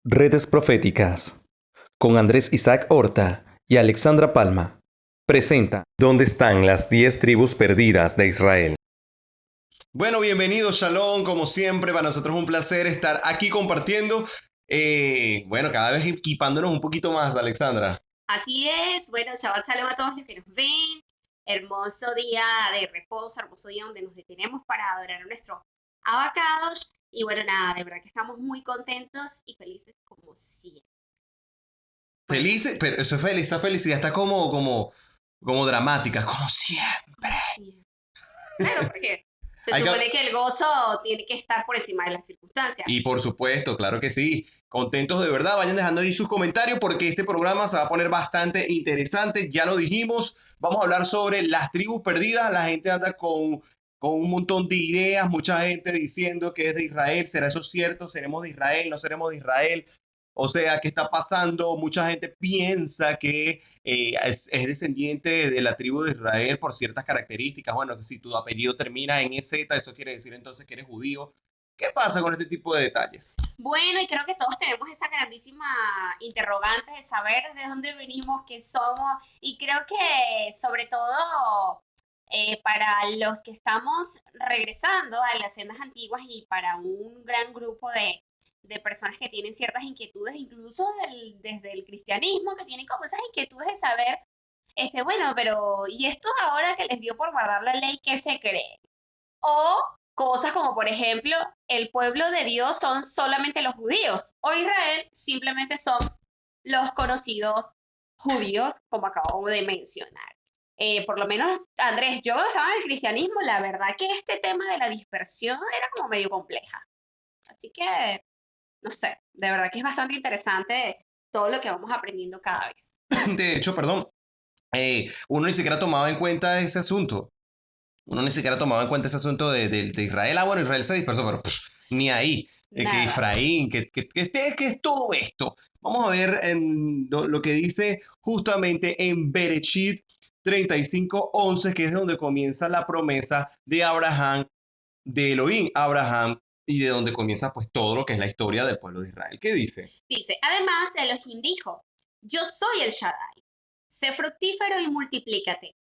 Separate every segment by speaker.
Speaker 1: Redes Proféticas, con Andrés Isaac Horta y Alexandra Palma, presenta ¿Dónde están las 10 tribus perdidas de Israel?
Speaker 2: Bueno, bienvenidos, Shalom, como siempre, para nosotros es un placer estar aquí compartiendo, cada vez equipándonos un poquito más, Alexandra.
Speaker 3: Así es, bueno, Shabbat Shalom a todos los que nos ven. Hermoso día de reposo, hermoso día donde nos detenemos para adorar a nuestro abacados. Y bueno, nada, de verdad que estamos muy contentos y felices como siempre.
Speaker 2: Felices, pero esa felicidad está como dramática, como siempre.
Speaker 3: Sí. Claro, porque se
Speaker 2: Hay que-
Speaker 3: supone que el gozo tiene que estar por encima de las circunstancias.
Speaker 2: Y por supuesto, claro que sí, contentos de verdad, vayan dejando ahí sus comentarios porque este programa se va a poner bastante interesante, ya lo dijimos, vamos a hablar sobre las tribus perdidas, la gente anda con un montón de ideas, mucha gente diciendo que es de Israel, ¿será eso cierto? ¿Seremos de Israel? ¿No seremos de Israel? O sea, ¿qué está pasando? Mucha gente piensa que es descendiente de la tribu de Israel por ciertas características. Bueno, que si tu apellido termina en EZ, eso quiere decir entonces que eres judío. ¿Qué pasa con este tipo de detalles?
Speaker 3: Bueno, y creo que todos tenemos esa grandísima interrogante de saber de dónde venimos, qué somos, y creo que sobre todo para los que estamos regresando a las sendas antiguas y para un gran grupo de personas que tienen ciertas inquietudes, incluso desde el cristianismo, que tienen como esas inquietudes de saber, bueno, pero ¿y esto ahora que les dio por guardar la ley, qué se cree? O cosas como, por ejemplo, el pueblo de Dios son solamente los judíos, o Israel simplemente son los conocidos judíos, como acabo de mencionar. Por lo menos, Andrés, yo cuando estaba en el cristianismo, la verdad que este tema de la dispersión era como medio compleja. Así que, no sé, de verdad que es bastante interesante todo lo que vamos aprendiendo cada vez.
Speaker 2: De hecho, perdón, uno ni siquiera tomaba en cuenta ese asunto. Uno ni siquiera tomaba en cuenta ese asunto de Israel. Ah, bueno, Israel se dispersó, pero ni ahí. Que
Speaker 3: Nada.
Speaker 2: Efraín, que es todo esto. Vamos a ver lo que dice justamente en Bereshit 35:11, que es donde comienza la promesa de Abraham, de Elohim, Abraham, y de donde comienza pues todo lo que es la historia del pueblo de Israel. ¿Qué dice?
Speaker 3: Dice, además Elohim dijo, yo soy el Shaddai, sé fructífero y multiplícate.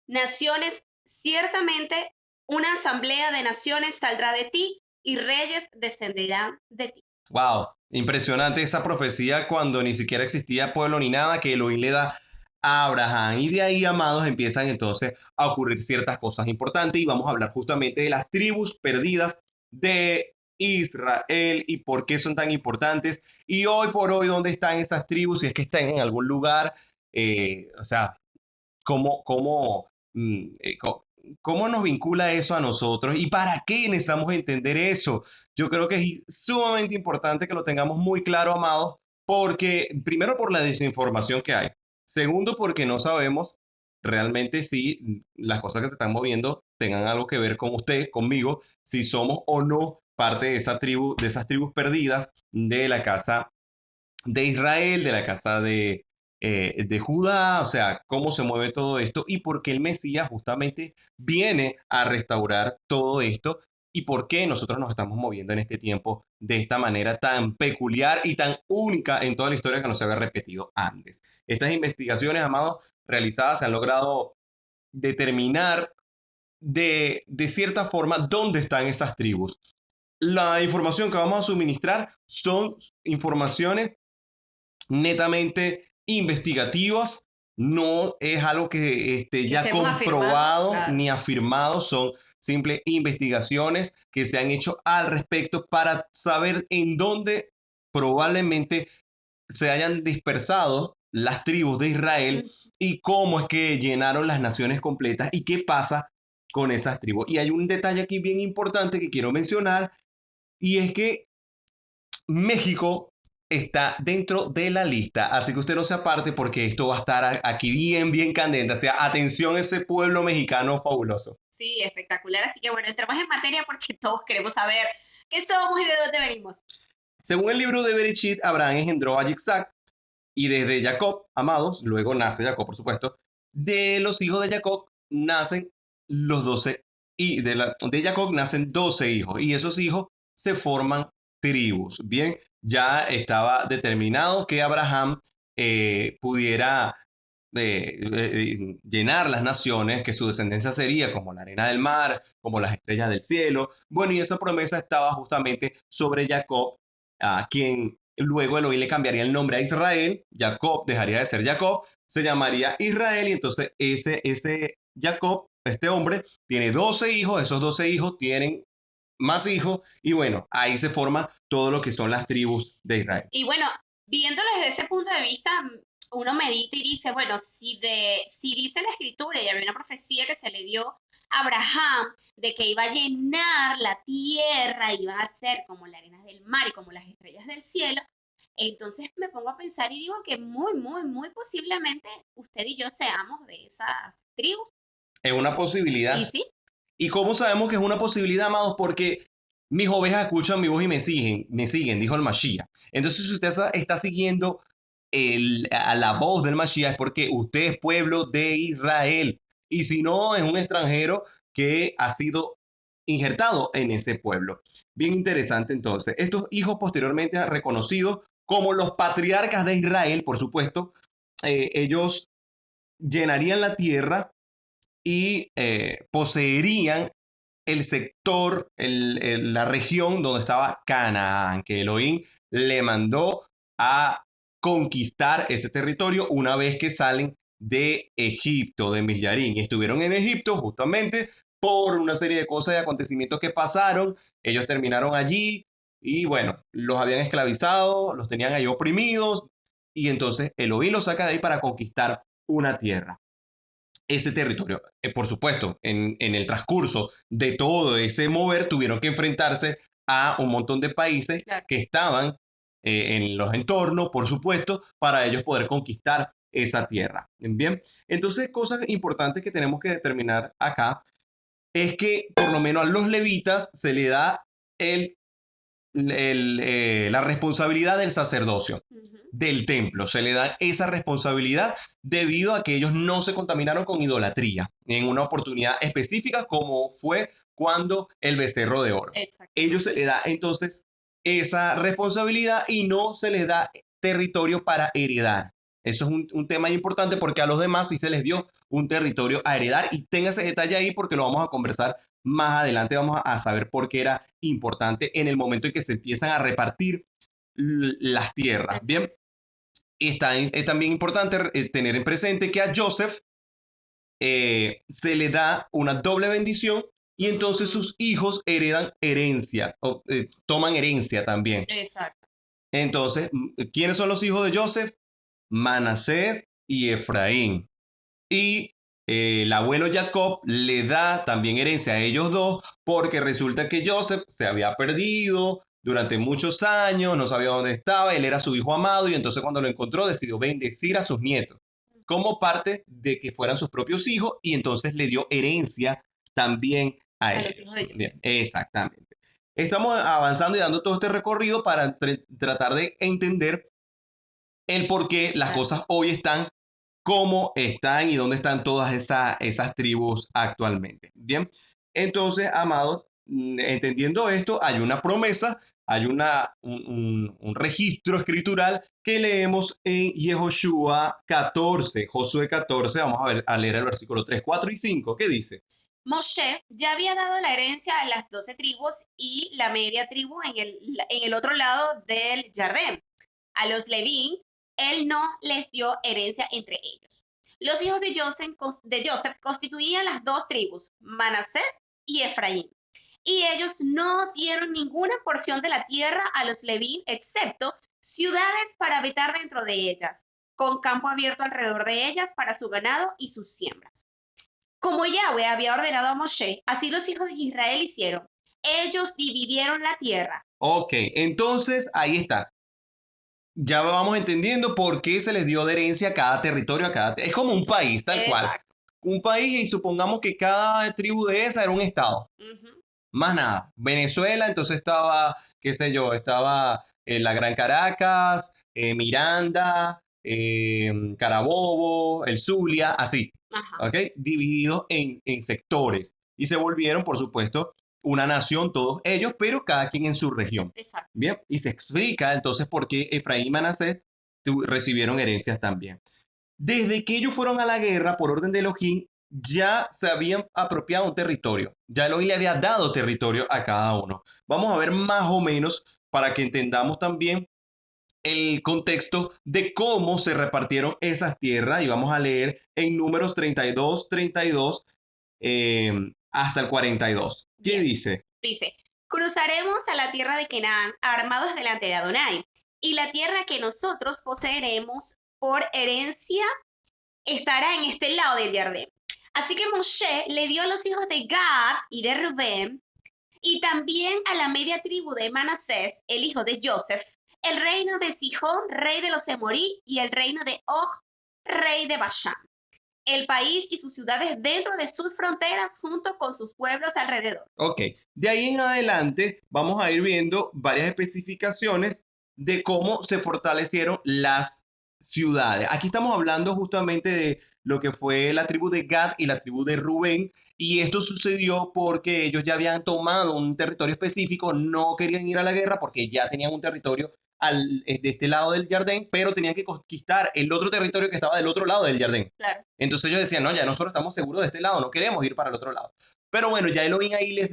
Speaker 3: Naciones, ciertamente una asamblea de naciones saldrá de ti y reyes descenderán de ti.
Speaker 2: Wow, impresionante esa profecía cuando ni siquiera existía pueblo ni nada que Elohim le da a Abraham. Y de ahí, amados, empiezan entonces a ocurrir ciertas cosas importantes y vamos a hablar justamente de las tribus perdidas de Israel y por qué son tan importantes. Y hoy por hoy, ¿dónde están esas tribus? Si es que están en algún lugar, o sea, cómo, cómo nos vincula eso a nosotros y para qué necesitamos entender eso. Yo creo que es sumamente importante que lo tengamos muy claro, amados, porque primero por la desinformación que hay, segundo porque no sabemos realmente si las cosas que se están moviendo tengan algo que ver con usted, conmigo, si somos o no parte de esa tribu, de esas tribus perdidas de la casa de Israel, de la casa de Judá, o sea, cómo se mueve todo esto y por qué el Mesías justamente viene a restaurar todo esto y por qué nosotros nos estamos moviendo en este tiempo de esta manera tan peculiar y tan única en toda la historia que no se había repetido antes. Estas investigaciones, amados, realizadas se han logrado determinar de cierta forma dónde están esas tribus. La información que vamos a suministrar son informaciones netamente investigativas, no es algo que esté ya comprobado
Speaker 3: claro,
Speaker 2: ni afirmado, son simples investigaciones que se han hecho al respecto para saber en dónde probablemente se hayan dispersado las tribus de Israel y cómo es que llenaron las naciones completas y qué pasa con esas tribus. Y hay un detalle aquí bien importante que quiero mencionar y es que México está dentro de la lista, así que usted no se aparte porque esto va a estar aquí bien, bien candente. O sea, atención a ese pueblo mexicano fabuloso.
Speaker 3: Sí, espectacular. Así que bueno, entramos en materia porque todos queremos saber qué somos y de dónde venimos.
Speaker 2: Según el libro de Bereshit, Abraham engendró a Yitzhak y desde Jacob, amados, luego nace Jacob, por supuesto, de los hijos de Jacob nacen los 12 y de Jacob nacen 12 hijos y esos hijos se forman tribus. Bien, ya estaba determinado que Abraham pudiera llenar las naciones, que su descendencia sería como la arena del mar, como las estrellas del cielo. Bueno, y esa promesa estaba justamente sobre Jacob, a quien luego Elohim le cambiaría el nombre a Israel. Jacob dejaría de ser Jacob, se llamaría Israel, y entonces ese Jacob, este hombre, tiene 12 hijos, esos 12 hijos tienen más hijos, y bueno, ahí se forma todo lo que son las tribus de Israel.
Speaker 3: Y bueno, viéndolo desde ese punto de vista, uno medita y dice, bueno, si dice la escritura y había una profecía que se le dio a Abraham de que iba a llenar la tierra, iba a ser como la arena del mar y como las estrellas del cielo, entonces me pongo a pensar y digo que muy posiblemente usted y yo seamos de esas tribus.
Speaker 2: Es una posibilidad.
Speaker 3: ¿Y sí?
Speaker 2: ¿Y cómo sabemos que es una posibilidad, amados? Porque mis ovejas escuchan mi voz y me siguen, dijo el Mashiach. Entonces, si usted está siguiendo a la voz del Mashiach, es porque usted es pueblo de Israel. Y si no, es un extranjero que ha sido injertado en ese pueblo. Bien interesante, entonces. Estos hijos posteriormente reconocidos como los patriarcas de Israel, por supuesto, ellos llenarían la tierra y poseerían el sector, la región donde estaba Canaán, que Elohim le mandó a conquistar ese territorio una vez que salen de Egipto, de Misyarín. Y estuvieron en Egipto justamente por una serie de cosas y acontecimientos que pasaron. Ellos terminaron allí y bueno, los habían esclavizado, los tenían ahí oprimidos, y entonces Elohim los saca de ahí para conquistar una tierra, ese territorio. Por supuesto, en el transcurso de todo ese mover, tuvieron que enfrentarse a un montón de países
Speaker 3: Claro.
Speaker 2: que estaban en los entornos, por supuesto, para ellos poder conquistar esa tierra. Bien, entonces, cosas importantes que tenemos que determinar acá es que por lo menos a los levitas se le da la responsabilidad del sacerdocio, del templo. Se le da esa responsabilidad debido a que ellos no se contaminaron con idolatría en una oportunidad específica, como fue cuando el becerro de oro.
Speaker 3: Exacto.
Speaker 2: Ellos se le da entonces esa responsabilidad y no se les da territorio para heredar. Eso es un tema importante porque a los demás sí se les dio un territorio a heredar, y tenga ese detalle ahí porque lo vamos a conversar más adelante. Vamos a saber por qué era importante en el momento en que se empiezan a repartir las tierras.
Speaker 3: Exacto.
Speaker 2: Bien, es también importante tener en presente que a Joseph se le da una doble bendición, y entonces sus hijos heredan herencia, o toman herencia también.
Speaker 3: Exacto.
Speaker 2: Entonces, ¿quiénes son los hijos de Joseph? Manasés y Efraín. Y el abuelo Jacob le da también herencia a ellos dos, porque resulta que Joseph se había perdido durante muchos años, no sabía dónde estaba, él era su hijo amado, y entonces cuando lo encontró decidió bendecir a sus nietos como parte de que fueran sus propios hijos, y entonces le dio herencia también a
Speaker 3: A
Speaker 2: ellos.
Speaker 3: los hijos de Joseph.
Speaker 2: Bien, exactamente. Estamos avanzando y dando todo este recorrido para tratar de entender el por qué las
Speaker 3: Claro.
Speaker 2: cosas hoy están como están y dónde están todas esas tribus actualmente. Bien, entonces, amados, entendiendo esto, hay una promesa, hay un registro escritural que leemos en Yehoshua 14, Josué 14. Vamos a leer el versículo 3, 4 y 5. ¿Qué dice?
Speaker 3: Moshe ya había dado la herencia a las 12 tribus y la media tribu en el otro lado del Jardín. A los Leví, él no les dio herencia entre ellos. Los hijos de Joseph constituían las dos tribus, Manasés y Efraín. Y ellos no dieron ninguna porción de la tierra a los Leví, excepto ciudades para habitar dentro de ellas, con campo abierto alrededor de ellas para su ganado y sus siembras. Como Yahweh había ordenado a Moshe, así los hijos de Israel hicieron. Ellos dividieron la tierra.
Speaker 2: Ok, entonces ahí está. Ya vamos entendiendo por qué se les dio de herencia a cada territorio, es como un país, tal cual.
Speaker 3: Exacto.
Speaker 2: Un país, y supongamos que cada tribu de esa era un estado.
Speaker 3: Ujú.
Speaker 2: Más nada. Venezuela, entonces estaba, qué sé yo, estaba la Gran Caracas, Miranda, Carabobo, el Zulia, así,
Speaker 3: Ajá.
Speaker 2: ¿ok? Divididos en sectores. Y se volvieron, por supuesto, una nación, todos ellos, pero cada quien en su región.
Speaker 3: Exacto.
Speaker 2: Bien, y se explica entonces por qué Efraín y Manasés recibieron herencias también. Desde que ellos fueron a la guerra por orden de Elohim, ya se habían apropiado un territorio. Ya Elohim le había dado territorio a cada uno. Vamos a ver más o menos para que entendamos también el contexto de cómo se repartieron esas tierras y vamos a leer en Números 32 hasta el 42. ¿Qué
Speaker 3: Bien.
Speaker 2: dice?
Speaker 3: Dice, cruzaremos a la tierra de Canaán armados delante de Adonai, y la tierra que nosotros poseeremos por herencia estará en este lado del Jardín. Así que Moshe le dio a los hijos de Gad y de Rubén, y también a la media tribu de Manasés, el hijo de Joseph, el reino de Sihón, rey de los Emorí, y el reino de Og, rey de Bashán, el país y sus ciudades dentro de sus fronteras, junto con sus pueblos alrededor.
Speaker 2: Ok, de ahí en adelante vamos a ir viendo varias especificaciones de cómo se fortalecieron las ciudades. Aquí estamos hablando justamente de lo que fue la tribu de Gad y la tribu de Rubén, y esto sucedió porque ellos ya habían tomado un territorio específico, no querían ir a la guerra porque ya tenían un territorio de este lado del Jardín, pero tenían que conquistar el otro territorio que estaba del otro lado del Jardín.
Speaker 3: Claro.
Speaker 2: Entonces ellos decían, no, ya nosotros estamos seguros de este lado, no queremos ir para el otro lado. Pero bueno, ya Elohim ahí les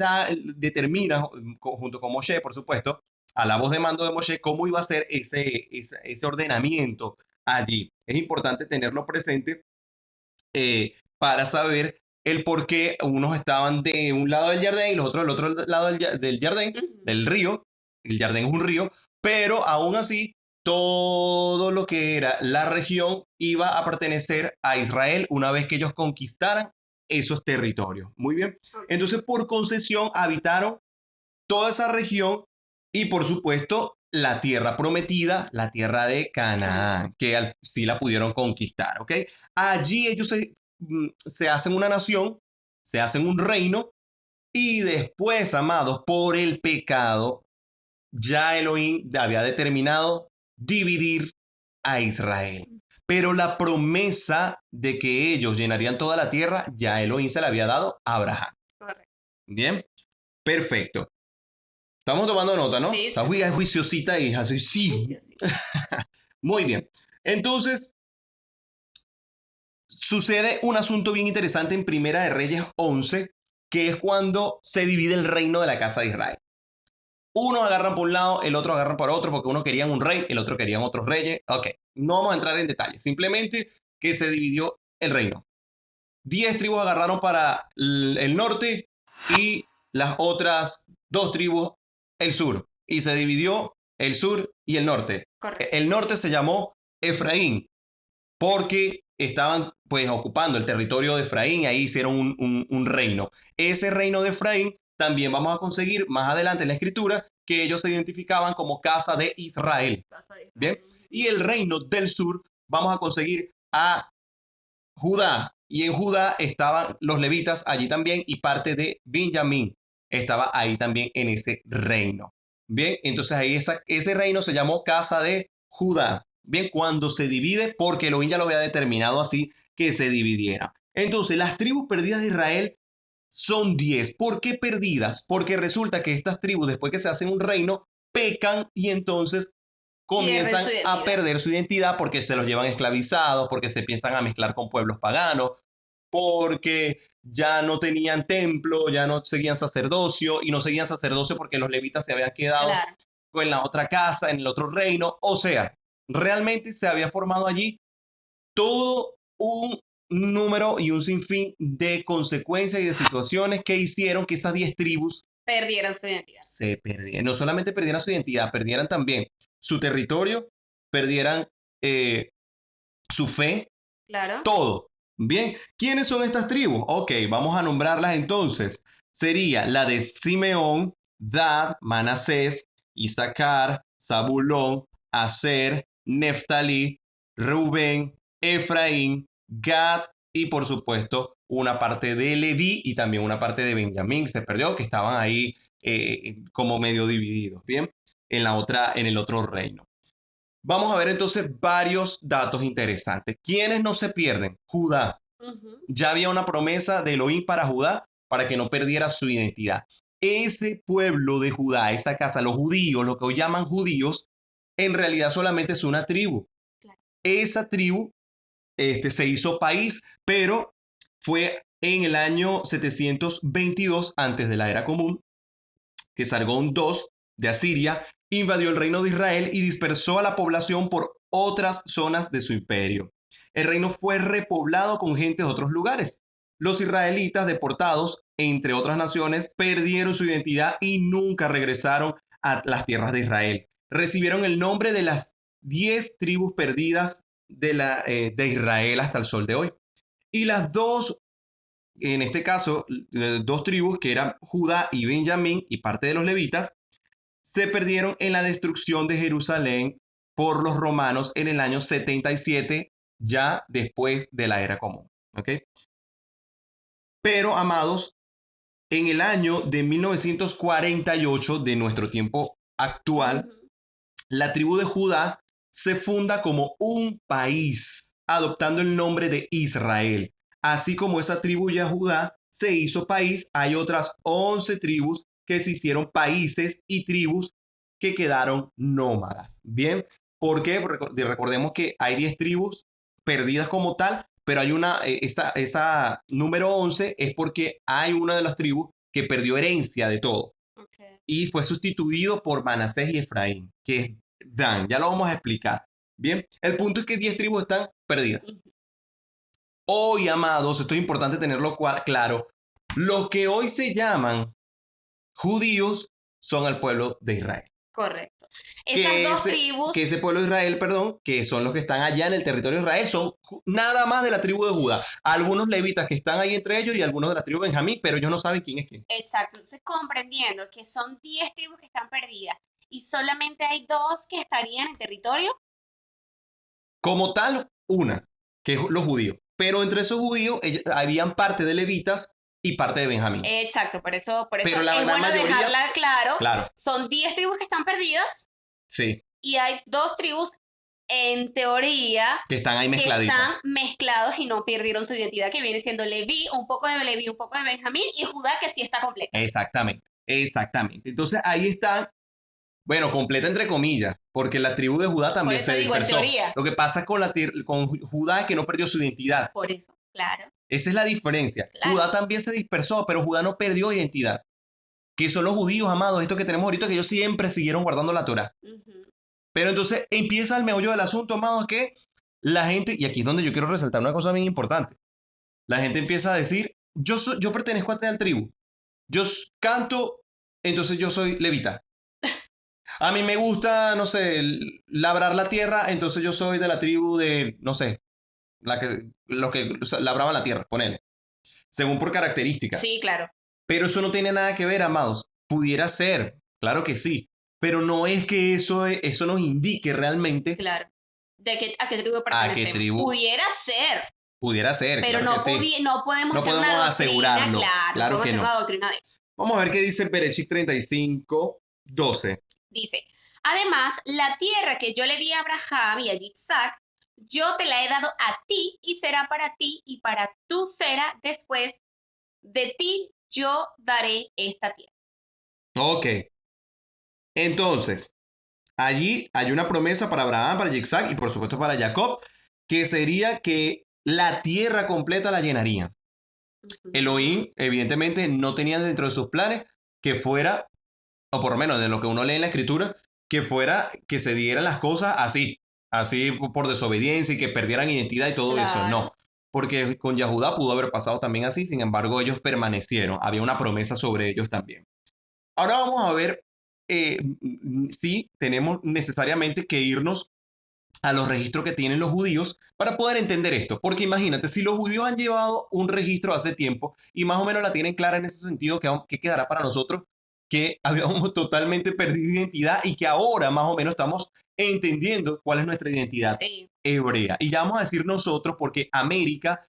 Speaker 2: determina, junto con Moshe, por supuesto, a la voz de mando de Moshe, cómo iba a ser ese ordenamiento allí. Es importante tenerlo presente para saber el por qué unos estaban de un lado del Jardín y los otros del otro lado del Jardín, del río. El Jardín es un río, pero aún así todo lo que era la región iba a pertenecer a Israel una vez que ellos conquistaran esos territorios. Muy bien. Entonces, por concesión, habitaron toda esa región y, por supuesto, la tierra prometida, la tierra de Canaán, que sí la pudieron conquistar, ¿ok? Allí ellos se hacen una nación, se hacen un reino, y después, amados, por el pecado, ya Elohim había determinado dividir a Israel. Pero la promesa de que ellos llenarían toda la tierra, ya Elohim se la había dado a Abraham.
Speaker 3: Correcto.
Speaker 2: Bien, perfecto. Estamos tomando nota, ¿no?
Speaker 3: Sí,
Speaker 2: Está
Speaker 3: sí.
Speaker 2: juiciosita, hija. Sí, sí.
Speaker 3: Sí, sí.
Speaker 2: Muy bien. Entonces, sucede un asunto bien interesante en Primera de Reyes 11, que es cuando se divide el reino de la casa de Israel. Unos agarran por un lado, el otro agarran por otro, porque uno querían un rey, el otro querían otros reyes. Ok, no vamos a entrar en detalles, simplemente que se dividió el reino. 10 tribus agarraron para el norte y las otras 2 tribus el sur. Y se dividió el sur y el norte.
Speaker 3: Correcto.
Speaker 2: El norte se llamó Efraín, porque estaban pues ocupando el territorio de Efraín y ahí hicieron un reino. Ese reino de Efraín también vamos a conseguir más adelante en la escritura que ellos se identificaban como casa de Israel.
Speaker 3: Casa de Israel.
Speaker 2: Bien, y el reino del sur vamos a conseguir a Judá, y en Judá estaban los levitas allí también y parte de Benjamín estaba ahí también en ese reino. Bien, entonces ahí ese reino se llamó casa de Judá. Bien, cuando se divide, porque Elohim ya lo había determinado así, que se dividiera. Entonces, las tribus perdidas de Israel son 10. ¿Por qué perdidas? Porque resulta que estas tribus, después que se hacen un reino, pecan y entonces comienzan a perder su identidad porque se los llevan esclavizados, porque se empiezan a mezclar con pueblos paganos, porque ya no tenían templo, ya no seguían sacerdocio, y no seguían sacerdocio porque los levitas se habían quedado en la otra casa, en el otro reino. O sea, realmente se había formado allí todo un número y un sinfín de consecuencias y de situaciones que hicieron que esas 10 tribus
Speaker 3: perdieron su identidad.
Speaker 2: Se perdieran. No solamente perdieran su identidad, perdieran también su territorio, perdieran su fe,
Speaker 3: claro,
Speaker 2: todo. Bien, ¿quiénes son estas tribus? Ok, vamos a nombrarlas entonces. Sería la de Simeón, Gad, Manasés, Isaacar, Zabulón, Aser, Neftalí, Rubén, Efraín, Gad y por supuesto una parte de Leví y también una parte de Benjamín se perdió, que estaban ahí como medio divididos, ¿bien? En el otro reino. Vamos a ver entonces varios datos interesantes. ¿Quiénes no se pierden? Judá. Ya había una promesa de Elohim para Judá para que no perdiera su identidad. ese pueblo de Judá, esa casa, los judíos, lo que hoy llaman judíos, en realidad solamente es una tribu.
Speaker 3: Claro.
Speaker 2: Esa tribu se hizo país, pero fue en el año 722 antes de la era común, que Sargón II de Asiria invadió el reino de Israel y dispersó a la población por otras zonas de su imperio. El reino fue repoblado con gente de otros lugares. Los israelitas deportados, entre otras naciones, perdieron su identidad y nunca regresaron a las tierras de Israel. Recibieron el nombre de las 10 tribus perdidas de Israel hasta el sol de hoy. Y las dos, en este caso, dos tribus que eran Judá y Benjamín y parte de los levitas, se perdieron en la destrucción de Jerusalén por los romanos en el año 77, ya después de la era común. ¿Ok? Pero, amados, en el año de 1948 de nuestro tiempo actual, la tribu de Judá se funda como un país, adoptando el nombre de Israel. Así como esa tribu de Judá se hizo país, hay otras 11 tribus que se hicieron países y tribus que quedaron nómadas. Bien, ¿por qué? Porque recordemos que hay 10 tribus perdidas como tal, pero hay esa número 11 es porque hay una de las tribus que perdió herencia de todo.
Speaker 3: Okay.
Speaker 2: Y fue sustituido por Manasés y Efraín, que es Dan. Ya lo vamos a explicar. Bien, el punto es que 10 tribus están perdidas. Hoy, amados, esto es importante tenerlo claro, los que hoy se llaman judíos son el pueblo de Israel.
Speaker 3: Correcto. Esas dos tribus.
Speaker 2: Que ese pueblo de Israel, perdón, que son los que están allá en el territorio de Israel, son nada más de la tribu de Judá. Algunos levitas que están ahí entre ellos y algunos de la tribu de Benjamín, pero ellos no saben quién es quién.
Speaker 3: Exacto. Entonces, comprendiendo que son 10 tribus que están perdidas y solamente hay 2 que estarían en territorio.
Speaker 2: Como tal, una, que es los judíos. Pero entre esos judíos habían parte de levitas y parte de Benjamín.
Speaker 3: Exacto, por eso
Speaker 2: Pero la
Speaker 3: es bueno
Speaker 2: mayoría,
Speaker 3: dejarla
Speaker 2: claro.
Speaker 3: Son 10 tribus que están perdidas.
Speaker 2: Sí.
Speaker 3: Y hay 2 tribus, en teoría,
Speaker 2: que están ahí mezcladitas.
Speaker 3: Que están mezclados y no perdieron su identidad, que viene siendo Leví, un poco de Leví, un poco de Benjamín, y Judá, que sí está completa.
Speaker 2: Exactamente. Entonces ahí está, bueno, completa entre comillas, porque la tribu de Judá también se dispersó. Lo que pasa con Judá es que no perdió su identidad.
Speaker 3: Por eso, claro.
Speaker 2: Esa es la diferencia. Claro. Judá también se dispersó, pero Judá no perdió identidad. Que son los judíos, amados, estos que tenemos ahorita, que ellos siempre siguieron guardando la Torá. Pero entonces empieza el meollo del asunto, amados, que la gente, y aquí es donde yo quiero resaltar una cosa bien importante, la gente empieza a decir, yo pertenezco a tal tribu, yo canto, entonces yo soy levita. A mí me gusta, no sé, labrar la tierra, entonces yo soy de la tribu de, no sé, los que labraban la tierra, ponele. Según por características.
Speaker 3: Sí, claro.
Speaker 2: Pero eso no tiene nada que ver, amados. Pudiera ser, claro que sí. Pero no es que eso nos indique realmente.
Speaker 3: Claro. ¿A qué tribu pertenecemos?
Speaker 2: ¿A qué tribu?
Speaker 3: Pudiera ser. Pero
Speaker 2: claro
Speaker 3: no podemos hacer una doctrina,
Speaker 2: asegurarlo. Claro que no.
Speaker 3: Una doctrina de eso.
Speaker 2: Vamos a ver qué dice Bereshit 35:12.
Speaker 3: Dice, además, la tierra que yo le di a Abraham y a Isaac, yo te la he dado a ti y será para ti y para tu será después de ti yo daré esta tierra.
Speaker 2: Ok. Entonces, allí hay una promesa para Abraham, para Isaac y por supuesto para Jacob, que sería que la tierra completa la llenaría. Elohim, evidentemente, no tenía dentro de sus planes que fuera, o por lo menos de lo que uno lee en la escritura, que fuera que se dieran las cosas así por desobediencia y que perdieran identidad y todo eso. No, porque con Yahudá pudo haber pasado también así, sin embargo ellos permanecieron, había una promesa sobre ellos también. Ahora vamos a ver si tenemos necesariamente que irnos a los registros que tienen los judíos para poder entender esto, porque imagínate, si los judíos han llevado un registro hace tiempo y más o menos la tienen clara en ese sentido, ¿qué quedará para nosotros? Que habíamos totalmente perdido identidad y que ahora más o menos estamos entendiendo cuál es nuestra identidad hebrea. Y ya vamos a decir nosotros porque América,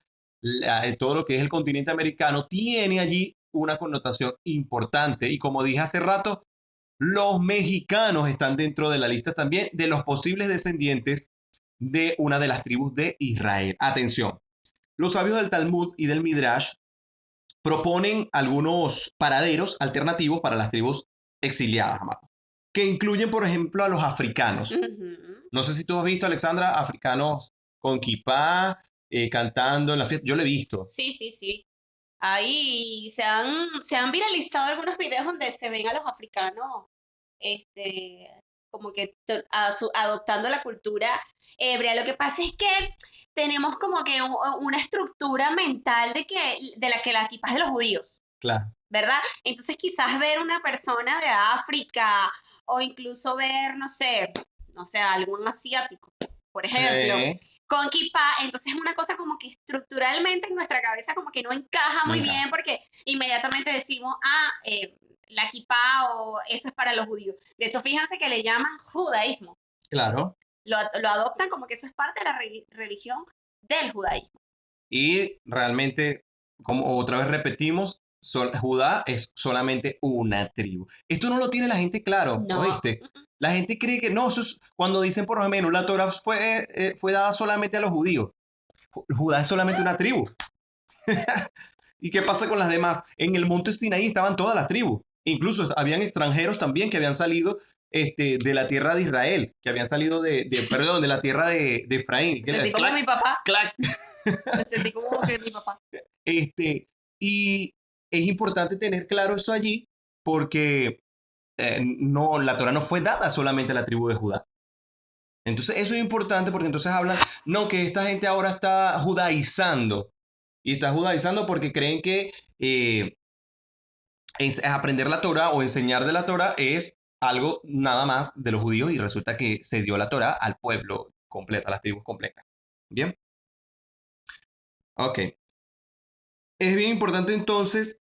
Speaker 2: todo lo que es el continente americano, tiene allí una connotación importante. Y como dije hace rato, los mexicanos están dentro de la lista también de los posibles descendientes de una de las tribus de Israel. Atención, los sabios del Talmud y del Midrash proponen algunos paraderos alternativos para las tribus exiliadas, Amado, que incluyen, por ejemplo, a los africanos.
Speaker 3: Ujú.
Speaker 2: No sé si tú has visto, Alexandra, africanos con kipá, cantando en la fiesta. Yo lo he visto.
Speaker 3: Sí, sí, sí. Ahí se han viralizado algunos videos donde se ven a los africanos, este, como que adoptando la cultura hebrea. Lo que pasa es que tenemos como que una estructura mental de la que la tipa es de los judíos,
Speaker 2: Claro.
Speaker 3: ¿verdad? Entonces quizás ver una persona de África o incluso ver, no sé, algún asiático, por ejemplo,
Speaker 2: Sí.
Speaker 3: con kippah, entonces es una cosa como que estructuralmente en nuestra cabeza como que no encaja
Speaker 2: No
Speaker 3: muy
Speaker 2: encaja.
Speaker 3: bien porque inmediatamente decimos, la kippah o eso es para los judíos. De hecho, fíjense que le llaman judaísmo.
Speaker 2: Claro.
Speaker 3: Lo adoptan como que eso es parte de la religión del judaísmo.
Speaker 2: Y realmente, como otra vez repetimos, Judá es solamente una tribu. Esto no lo tiene la gente claro,
Speaker 3: No.
Speaker 2: ¿oíste? La gente cree que no, eso es cuando dicen por lo menos la Torah fue dada solamente a los judíos. Judá es solamente una tribu. ¿Y qué pasa con las demás? En el monte Sinaí estaban todas las tribus. Incluso habían extranjeros también que habían salido de la tierra de Israel, que habían salido perdón, de la tierra de Efraín.
Speaker 3: Me sentí como mi papá.
Speaker 2: Clac.
Speaker 3: Me sentí como que mi papá.
Speaker 2: Y es importante tener claro eso allí porque no, la Torah no fue dada solamente a la tribu de Judá. Entonces eso es importante porque entonces hablan, no, que esta gente ahora está judaizando. Y está judaizando porque creen que aprender la Torah o enseñar de la Torah es algo nada más de los judíos y resulta que se dio la Torah al pueblo completo, a las tribus completas. Bien. Ok. Es bien importante entonces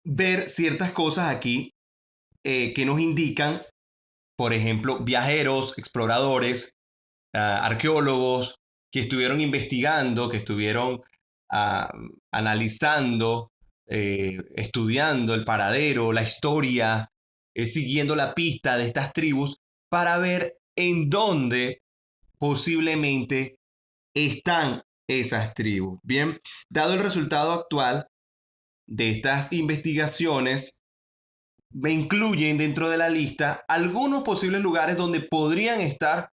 Speaker 2: ver ciertas cosas aquí que nos indican, por ejemplo, viajeros, exploradores, arqueólogos que estuvieron investigando, que estuvieron analizando, estudiando el paradero, la historia, siguiendo la pista de estas tribus para ver en dónde posiblemente están esas tribus. Bien, dado el resultado actual de estas investigaciones, me incluyen dentro de la lista algunos posibles lugares donde podrían estar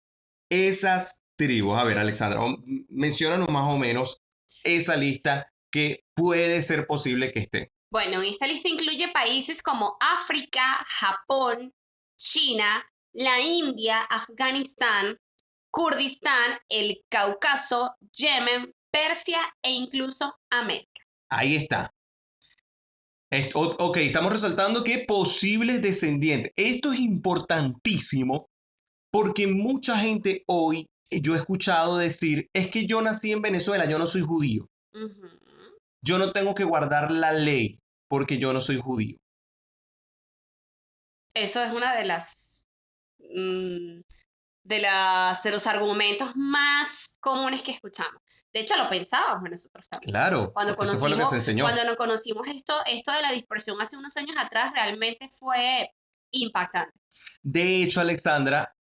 Speaker 2: esas tribus. A ver, Alexandra, menciónanos más o menos esa lista que puede ser posible que esté.
Speaker 3: Bueno, esta lista incluye países como África, Japón, China, la India, Afganistán, Kurdistán, el Cáucaso, Yemen, Persia e incluso América.
Speaker 2: Ahí está. Ok, estamos resaltando que posibles descendientes. Esto es importantísimo porque mucha gente hoy, yo he escuchado decir, es que yo nací en Venezuela, yo no soy judío.
Speaker 3: Ujú.
Speaker 2: Yo no tengo que guardar la ley porque yo no soy judío.
Speaker 3: Eso es una mm, de los argumentos más comunes que escuchamos. De hecho, lo pensábamos nosotros también.
Speaker 2: Claro,
Speaker 3: Cuando
Speaker 2: porque eso fue lo que se enseñó.
Speaker 3: cuando nos conocimos esto de la dispersión hace unos años atrás, realmente fue impactante.
Speaker 2: De hecho, Alexandra,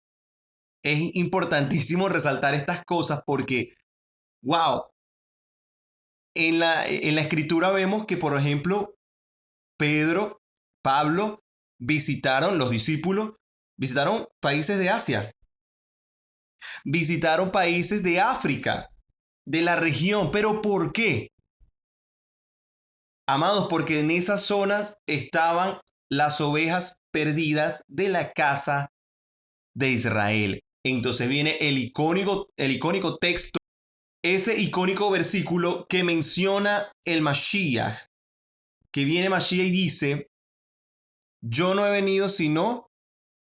Speaker 2: es importantísimo resaltar estas cosas porque, wow, en la escritura vemos que, por ejemplo, Pedro, Pablo visitaron, los discípulos, visitaron países de Asia, visitaron países de África, de la región. ¿Pero por qué? Amados, porque en esas zonas estaban las ovejas perdidas de la casa de Israel. Entonces viene el icónico texto, ese icónico versículo que menciona el Mashiach, que viene Mashiach y dice, yo no he venido sino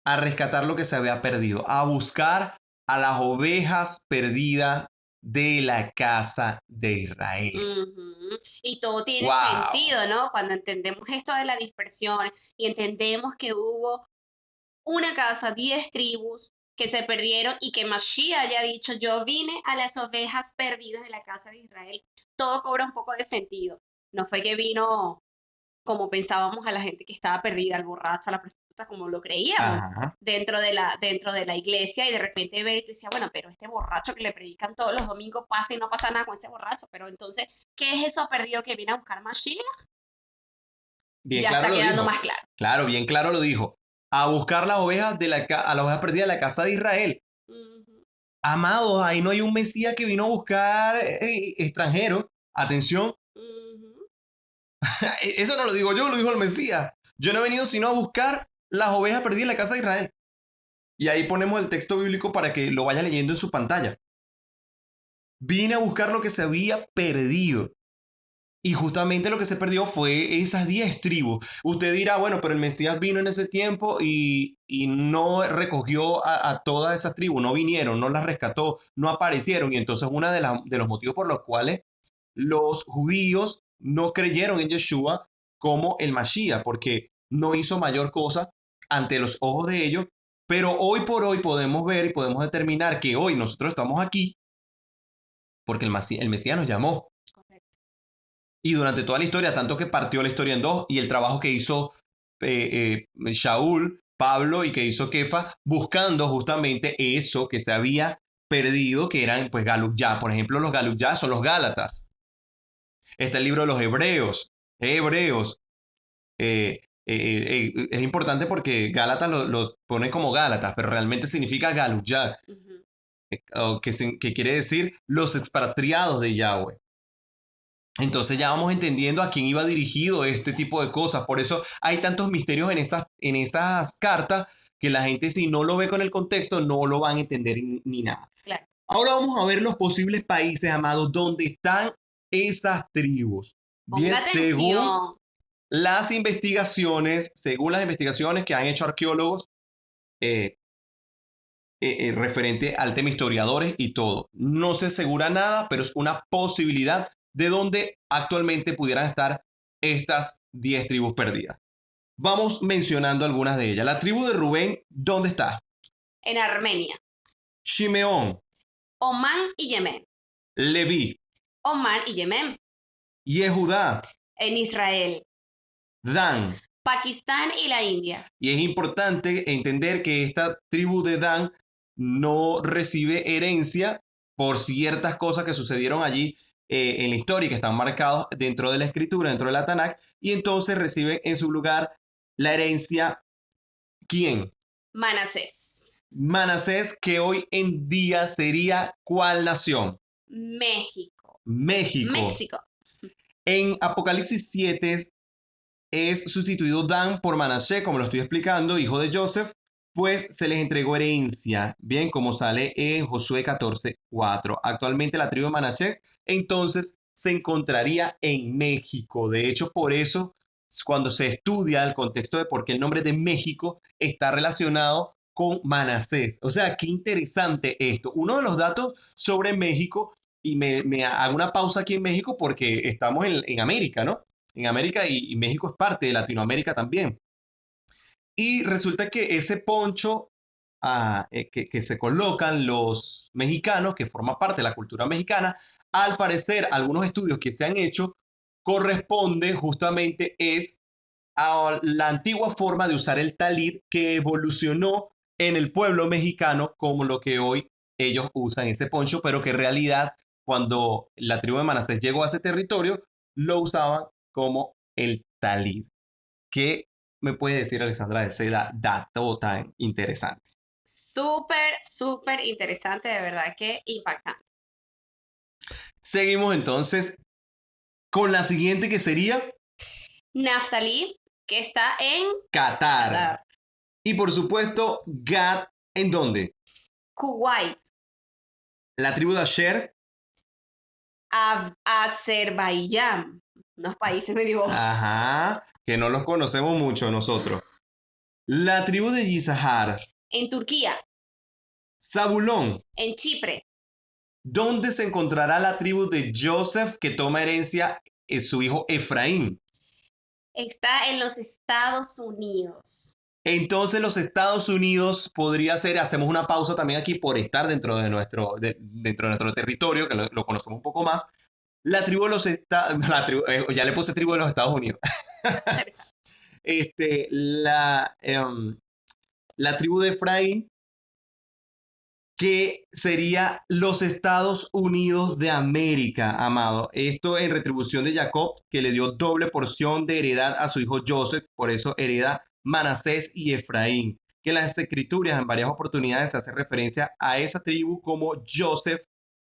Speaker 2: a rescatar lo que se había perdido, a buscar a las ovejas perdidas de la casa de Israel.
Speaker 3: Ujú. Y todo tiene
Speaker 2: Wow.
Speaker 3: sentido, ¿no? Cuando entendemos esto de la dispersión y entendemos que hubo una casa, 10 tribus que se perdieron y que Mashiach haya dicho, yo vine a las ovejas perdidas de la casa de Israel, todo cobra un poco de sentido. No fue que vino como pensábamos a la gente que estaba perdida, al borracho, a la prostituta. puta, como lo creíamos
Speaker 2: Ajá.
Speaker 3: dentro de la iglesia, y de repente ver y tú decías, bueno, pero este borracho que le predican todos los domingos pasa y no pasa nada con ese borracho, pero entonces, ¿qué es eso perdido que viene a buscar Mashiach?
Speaker 2: Bien
Speaker 3: Ya
Speaker 2: claro
Speaker 3: está
Speaker 2: lo
Speaker 3: quedando
Speaker 2: dijo.
Speaker 3: más claro.
Speaker 2: Claro, bien claro lo dijo. A buscar las ovejas a las ovejas perdidas de la casa de Israel.
Speaker 3: Ujú,
Speaker 2: Amados, ahí no hay un Mesías que vino a buscar extranjeros. Atención,
Speaker 3: ujú.
Speaker 2: eso no lo digo yo, lo dijo el Mesías. Yo no he venido sino a buscar las ovejas perdidas en la casa de Israel. Y ahí ponemos el texto bíblico para que lo vaya leyendo en su pantalla. Vine a buscar lo que se había perdido. Y justamente lo que se perdió fue esas 10 tribus. Usted dirá, bueno, pero el Mesías vino en ese tiempo y no recogió a todas esas tribus, no vinieron, no las rescató, no aparecieron. Y entonces uno de los motivos por los cuales los judíos no creyeron en Yeshua como el Mashiach, porque no hizo mayor cosa ante los ojos de ellos. Pero hoy por hoy podemos ver y podemos determinar que hoy nosotros estamos aquí porque el Mesías nos llamó.
Speaker 3: Correcto.
Speaker 2: Y durante toda la historia, tanto que partió la historia en dos, y el trabajo que hizo Shaul, Pablo, y que hizo Kefa, buscando justamente eso que se había perdido, que eran pues Galuyá. Por ejemplo, los Galuyá son los Gálatas. Está el libro de los Hebreos. Hebreos. Es importante porque Gálatas lo ponen como Gálatas, pero realmente significa Galuyá,
Speaker 3: Ujú.
Speaker 2: que quiere decir los expatriados de Yahweh. Entonces ya vamos entendiendo a quién iba dirigido este tipo de cosas. Por eso hay tantos misterios en esas cartas que la gente, si no lo ve con el contexto, no lo van a entender ni nada.
Speaker 3: Claro.
Speaker 2: Ahora vamos a ver los posibles países, amados, donde están esas tribus. Bien,
Speaker 3: Ponga atención.
Speaker 2: según las investigaciones que han hecho arqueólogos, eh, referente al tema historiadores y todo. No se asegura nada, pero es una posibilidad de donde actualmente pudieran estar estas 10 tribus perdidas. Vamos mencionando algunas de ellas. La tribu de Rubén, ¿dónde está?
Speaker 3: En Armenia,
Speaker 2: Shimeón,
Speaker 3: Omán y Yemen.
Speaker 2: Leví,
Speaker 3: Omán y Yemen.
Speaker 2: Yehudá,
Speaker 3: En Israel,
Speaker 2: Dan.
Speaker 3: Pakistán y la India.
Speaker 2: Y es importante entender que esta tribu de Dan no recibe herencia por ciertas cosas que sucedieron allí en la historia, que están marcados dentro de la escritura, dentro de la Tanakh, y entonces reciben en su lugar la herencia, ¿quién?
Speaker 3: Manasés.
Speaker 2: Manasés, que hoy en día sería ¿cuál nación?
Speaker 3: México.
Speaker 2: México.
Speaker 3: México.
Speaker 2: En Apocalipsis 7 es sustituido Dan por Manasés, como lo estoy explicando, hijo de Joseph, pues se les entregó herencia, bien, como sale en Josué 14:4. Actualmente la tribu de Manasés entonces se encontraría en México. De hecho, por eso, cuando se estudia el contexto de por qué el nombre de México está relacionado con Manasés. O sea, qué interesante esto. Uno de los datos sobre México, y me hago una pausa aquí en México porque estamos en América, ¿no? En América y México es parte de Latinoamérica también. Y resulta que ese poncho que se colocan los mexicanos, que forma parte de la cultura mexicana, al parecer algunos estudios que se han hecho corresponde justamente es a la antigua forma de usar el talid que evolucionó en el pueblo mexicano como lo que hoy ellos usan ese poncho, pero que en realidad cuando la tribu de Manasés llegó a ese territorio, lo usaban como el talid. ¿Qué me puede decir, Alexandra, de ese dato tan interesante?
Speaker 3: Súper, súper interesante, de verdad que impactante.
Speaker 2: Seguimos entonces con la siguiente que sería
Speaker 3: Naftalí, que está en
Speaker 2: Qatar.
Speaker 3: Qatar.
Speaker 2: Y por supuesto, Gad, ¿en dónde?
Speaker 3: Kuwait,
Speaker 2: La tribu de Asher.
Speaker 3: Azerbaiyán, unos países medio.
Speaker 2: Ajá, que no los conocemos mucho nosotros. La tribu de Yisahar.
Speaker 3: En Turquía,
Speaker 2: Zabulón.
Speaker 3: en Chipre,
Speaker 2: ¿Dónde se encontrará la tribu de Joseph que toma herencia su hijo Efraín?
Speaker 3: está en los Estados Unidos.
Speaker 2: Entonces los Estados Unidos podría ser, hacemos una pausa también aquí por estar dentro de nuestro territorio, que lo conocemos un poco más. La tribu de los Estados, ya le puse tribu de los Estados Unidos.
Speaker 3: Interesante.
Speaker 2: la tribu de Efraín, que sería los Estados Unidos de América, amado. Esto en retribución de Jacob, que le dio doble porción de heredad a su hijo Joseph, por eso hereda Manasés y Efraín, que en las escrituras en varias oportunidades se hace referencia a esa tribu como Joseph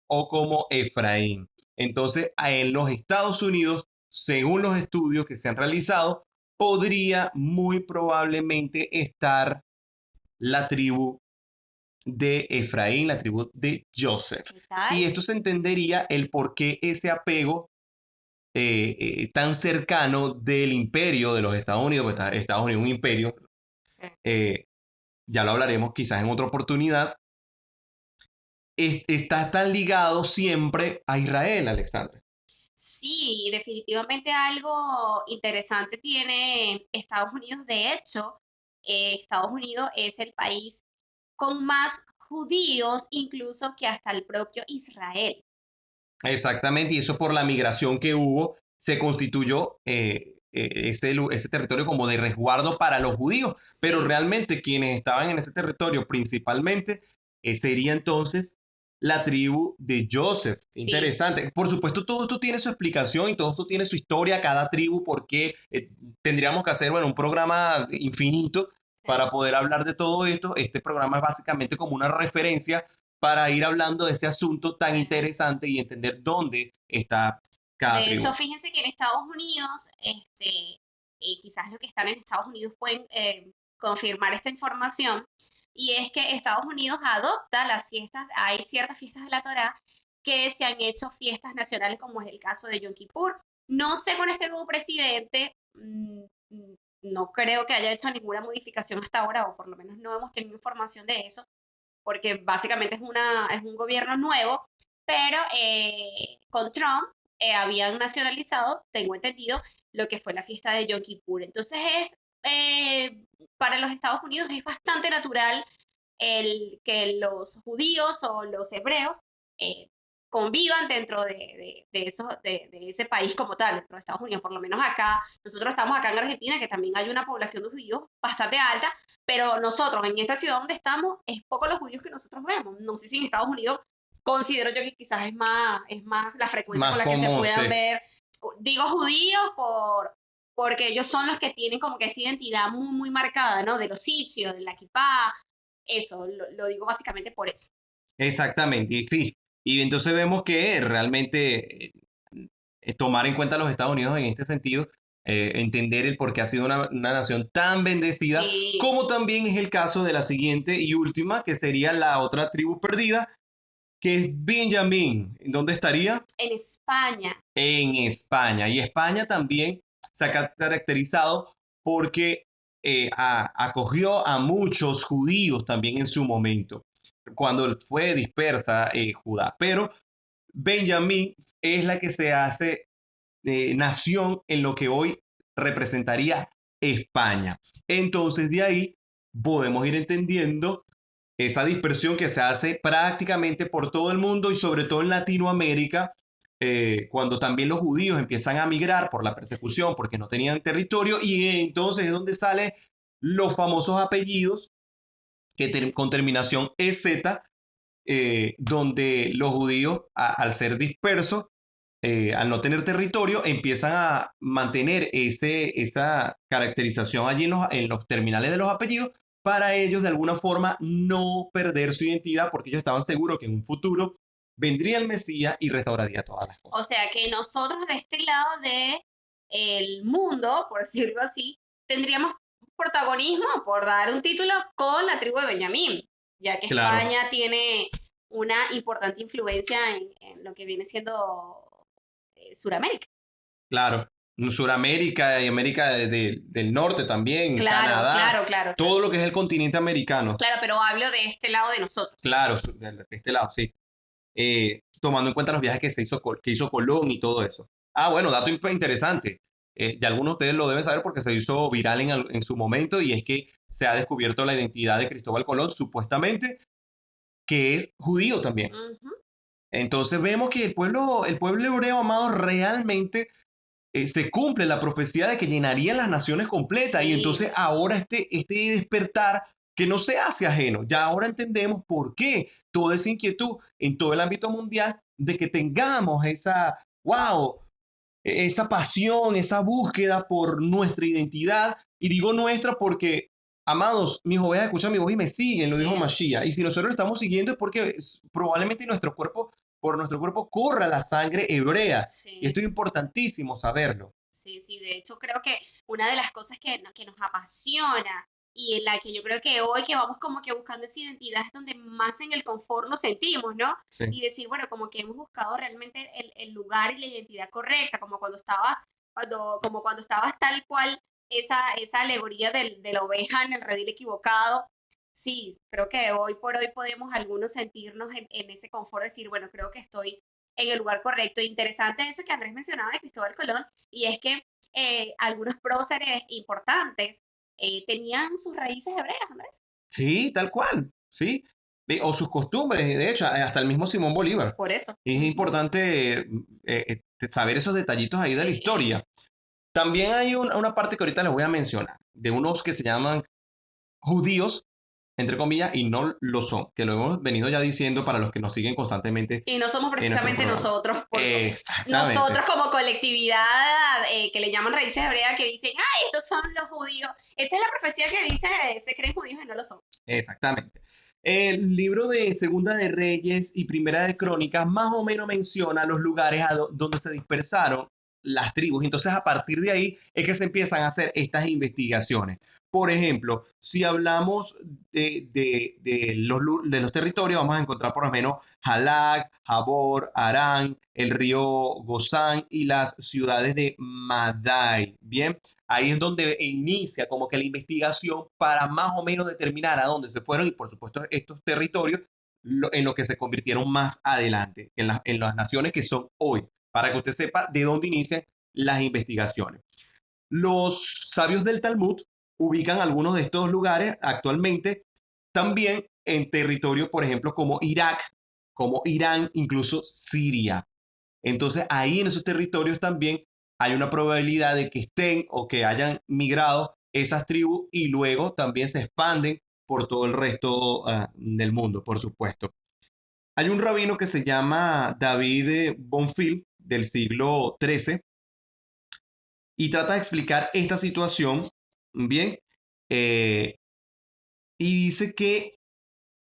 Speaker 2: o como Efraín. Entonces, en los Estados Unidos, según los estudios que se han realizado, podría muy probablemente estar la tribu de Efraín, la tribu de Joseph.
Speaker 3: ¿Qué tal?
Speaker 2: Y esto se entendería el por qué ese apego tan cercano del imperio de los Estados Unidos, pues Estados Unidos es un imperio,
Speaker 3: Sí.
Speaker 2: ya lo hablaremos quizás en otra oportunidad, está tan ligado siempre a Israel, Alexandra.
Speaker 3: Sí, definitivamente algo interesante tiene Estados Unidos. De hecho, Estados Unidos es el país con más judíos, incluso que hasta el propio Israel.
Speaker 2: Exactamente, y eso por la migración que hubo, se constituyó ese territorio como de resguardo para los judíos, pero
Speaker 3: Sí,
Speaker 2: realmente quienes estaban en ese territorio principalmente sería entonces la tribu de Joseph.
Speaker 3: sí,
Speaker 2: Interesante. Por supuesto, todo esto tiene su explicación y todo esto tiene su historia, cada tribu, porque tendríamos que hacer, bueno, un programa infinito
Speaker 3: sí.
Speaker 2: para poder hablar de todo esto. Este programa es básicamente como una referencia para ir hablando de ese asunto tan
Speaker 3: Sí.
Speaker 2: interesante y entender dónde está cada
Speaker 3: De hecho,
Speaker 2: tribu.
Speaker 3: fíjense que en Estados Unidos, y quizás los que están en Estados Unidos pueden confirmar esta información, y es que Estados Unidos adopta las fiestas, hay ciertas fiestas de la Torá que se han hecho fiestas nacionales, como es el caso de Yom Kippur. No sé con este nuevo presidente, no creo que haya hecho ninguna modificación hasta ahora, o por lo menos no hemos tenido información de eso, porque básicamente es un gobierno nuevo, pero con Trump habían nacionalizado, tengo entendido, lo que fue la fiesta de Yom Kippur. Entonces para los Estados Unidos es bastante natural que los judíos o los hebreos eh, convivan dentro de ese país como tal, dentro de Estados Unidos. Por lo menos acá, nosotros estamos acá en Argentina, que también hay una población de judíos bastante alta, pero nosotros en esta ciudad donde estamos, es poco los judíos que nosotros vemos. No sé si en Estados Unidos considero yo que quizás es más la frecuencia con
Speaker 2: Más
Speaker 3: la que se
Speaker 2: común,
Speaker 3: puedan
Speaker 2: sí.
Speaker 3: ver. Digo judíos porque ellos son los que tienen como que esa identidad muy, muy marcada, ¿no? De los sitios, de la equipada. Eso, lo digo básicamente por eso.
Speaker 2: Exactamente, y sí. Y entonces vemos que realmente tomar en cuenta a los Estados Unidos en este sentido, entender el por qué ha sido una nación tan bendecida,
Speaker 3: Sí,
Speaker 2: como también es el caso de la siguiente y última, que sería la otra tribu perdida, que es Benjamín. ¿En dónde estaría?
Speaker 3: en España.
Speaker 2: En España. Y España también se ha caracterizado porque acogió a muchos judíos también en su momento, cuando fue dispersa Judá. Pero Benjamín es la que se hace nación en lo que hoy representaría España. Entonces de ahí podemos ir entendiendo esa dispersión que se hace prácticamente por todo el mundo y sobre todo en Latinoamérica, cuando también los judíos empiezan a migrar por la
Speaker 3: Sí.
Speaker 2: persecución porque no tenían territorio, y entonces es donde salen los famosos apellidos con terminación EZ, donde los judíos, al ser dispersos, al no tener territorio, empiezan a mantener esa caracterización allí en los terminales de los apellidos para ellos de alguna forma no perder su identidad porque ellos estaban seguros que en un futuro vendría el Mesías y restauraría todas las
Speaker 3: O
Speaker 2: cosas.
Speaker 3: sea que nosotros de este lado de el mundo, por decirlo así, tendríamos protagonismo, por dar un título, con la tribu de Benjamín, ya que
Speaker 2: Claro,
Speaker 3: España tiene una importante influencia en lo que viene siendo Sudamérica.
Speaker 2: claro. Suramérica y América del Norte también,
Speaker 3: Claro,
Speaker 2: Canadá,
Speaker 3: claro, claro, claro.
Speaker 2: todo lo que es el continente americano.
Speaker 3: Claro, pero hablo de este lado de nosotros.
Speaker 2: Claro, de este lado, sí. Tomando en cuenta los viajes que hizo Colón y todo eso. Ah, bueno, dato interesante. Ya algunos de ustedes lo deben saber porque se hizo viral en su momento, y es que se ha descubierto la identidad de Cristóbal Colón, supuestamente, que es judío también.
Speaker 3: Ujú.
Speaker 2: Entonces vemos que el pueblo hebreo, amado, realmente se cumple la profecía de que llenarían las naciones completas. Y
Speaker 3: Sí,
Speaker 2: entonces ahora este despertar que no se hace ajeno. Ya ahora entendemos por qué toda esa inquietud en todo el ámbito mundial de que tengamos esa, wow, esa pasión, esa búsqueda por nuestra identidad. Y digo nuestra porque, amados, mis ovejas escuchan mi voz y me siguen, lo dijo
Speaker 3: sí,
Speaker 2: Mashiach. Y si nosotros lo estamos siguiendo es porque probablemente por nuestro cuerpo corra la sangre hebrea. Y
Speaker 3: sí.
Speaker 2: esto es importantísimo saberlo.
Speaker 3: Sí, sí, de hecho creo que una de las cosas que nos apasiona y en la que yo creo que hoy que vamos como que buscando esa identidad es donde más en el confort nos sentimos, ¿no?
Speaker 2: Sí.
Speaker 3: Y decir, bueno, como que hemos buscado realmente el lugar y la identidad correcta, como cuando estabas, como cuando estabas tal cual esa alegoría de la oveja en el redil equivocado. Sí, creo que hoy por hoy podemos algunos sentirnos en ese confort, decir, bueno, creo que estoy en el lugar correcto. Interesante eso que Andrés mencionaba de Cristóbal Colón, y es que algunos próceres importantes tenían sus raíces hebreas, Andrés.
Speaker 2: Sí, tal cual, sí. O sus costumbres, de hecho, hasta el mismo Simón Bolívar.
Speaker 3: Por eso.
Speaker 2: Es
Speaker 3: Ujú.
Speaker 2: importante saber esos detallitos ahí de la
Speaker 3: Sí,
Speaker 2: historia. También hay una parte que ahorita les voy a mencionar, de unos que se llaman judíos, entre comillas, y no lo son, que lo hemos venido ya diciendo para los que nos siguen constantemente
Speaker 3: y no somos
Speaker 2: en nuestro
Speaker 3: precisamente
Speaker 2: programa.
Speaker 3: nosotros,
Speaker 2: Exactamente,
Speaker 3: nosotros como colectividad que le llaman raíces hebreas, que dicen, ay, estos son los judíos. Esta es la profecía que dice, se creen judíos y no lo son.
Speaker 2: exactamente. El libro de Segunda de Reyes y Primera de Crónicas más o menos menciona los lugares donde se dispersaron las tribus. Entonces, a partir de ahí es que se empiezan a hacer estas investigaciones. Por ejemplo, si hablamos de los territorios, vamos a encontrar por lo menos Halak, Habor, Arán, el río Gozán y las ciudades de Madai. Bien, ahí es donde inicia como que la investigación para más o menos determinar a dónde se fueron y por supuesto estos territorios en lo que se convirtieron más adelante, en las naciones que son hoy, para que usted sepa de dónde inician las investigaciones. Los sabios del Talmud ubican algunos de estos lugares actualmente también en territorio, por ejemplo, como Irak, como Irán, incluso Siria. Entonces, ahí en esos territorios también hay una probabilidad de que estén o que hayan migrado esas tribus y luego también se expanden por todo el resto del mundo, por supuesto. Hay un rabino que se llama David Bonfil del siglo XIII y trata de explicar esta situación, bien, eh, y dice que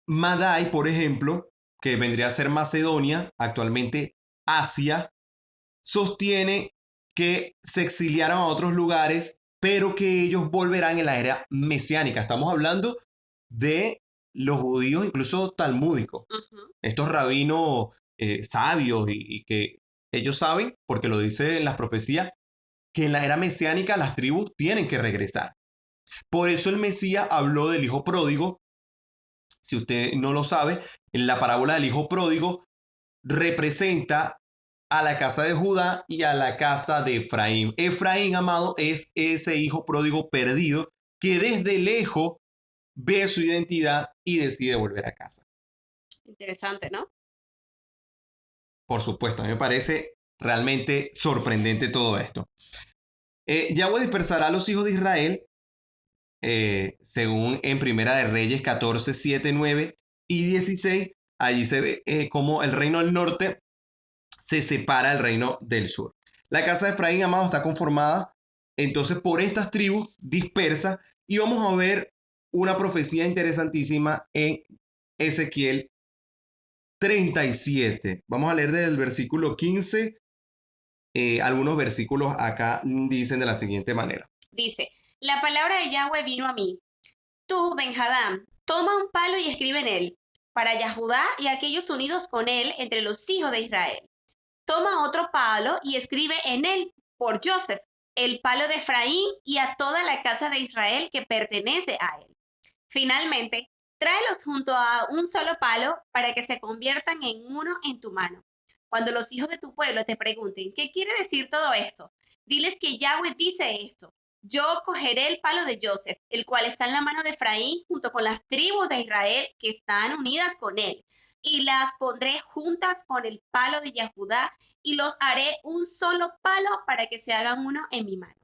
Speaker 2: Madai, por ejemplo, que vendría a ser Macedonia, actualmente Asia, sostiene que se exiliaron a otros lugares, pero que ellos volverán en la era mesiánica. Estamos hablando de los judíos, incluso talmúdicos,
Speaker 3: Ujú.
Speaker 2: estos rabinos sabios y que ellos saben, porque lo dice en las profecías, que en la era mesiánica las tribus tienen que regresar. Por eso el Mesías habló del hijo pródigo. Si usted no lo sabe, en la parábola del hijo pródigo representa a la casa de Judá y a la casa de Efraín. Efraín, amado, es ese hijo pródigo perdido que desde lejos ve su identidad y decide volver a casa.
Speaker 3: Interesante, ¿no?
Speaker 2: Por supuesto, a mí me parece realmente sorprendente todo esto. Yahweh dispersará a los hijos de Israel, según en Primera de Reyes 14, 7, 9 y 16. Allí se ve como el reino del norte se separa del reino del sur. La casa de Efraín, amado, está conformada entonces por estas tribus dispersas y vamos a ver una profecía interesantísima en Ezequiel 37. Vamos a leer desde el versículo 15. Algunos versículos acá dicen de la siguiente manera.
Speaker 3: Dice, la palabra de Yahweh vino a mí. Tú, Benjadán, toma un palo y escribe en él, para Yahudá y aquellos unidos con él entre los hijos de Israel. Toma otro palo y escribe en él por Joseph, el palo de Efraín y a toda la casa de Israel que pertenece a él. Finalmente, tráelos junto a un solo palo para que se conviertan en uno en tu mano. Cuando los hijos de tu pueblo te pregunten, ¿qué quiere decir todo esto? Diles que Yahweh dice esto. Yo cogeré el palo de Joseph, el cual está en la mano de Efraín, junto con las tribus de Israel que están unidas con él, y las pondré juntas con el palo de Yahudá y los haré un solo palo para que se hagan uno en mi mano.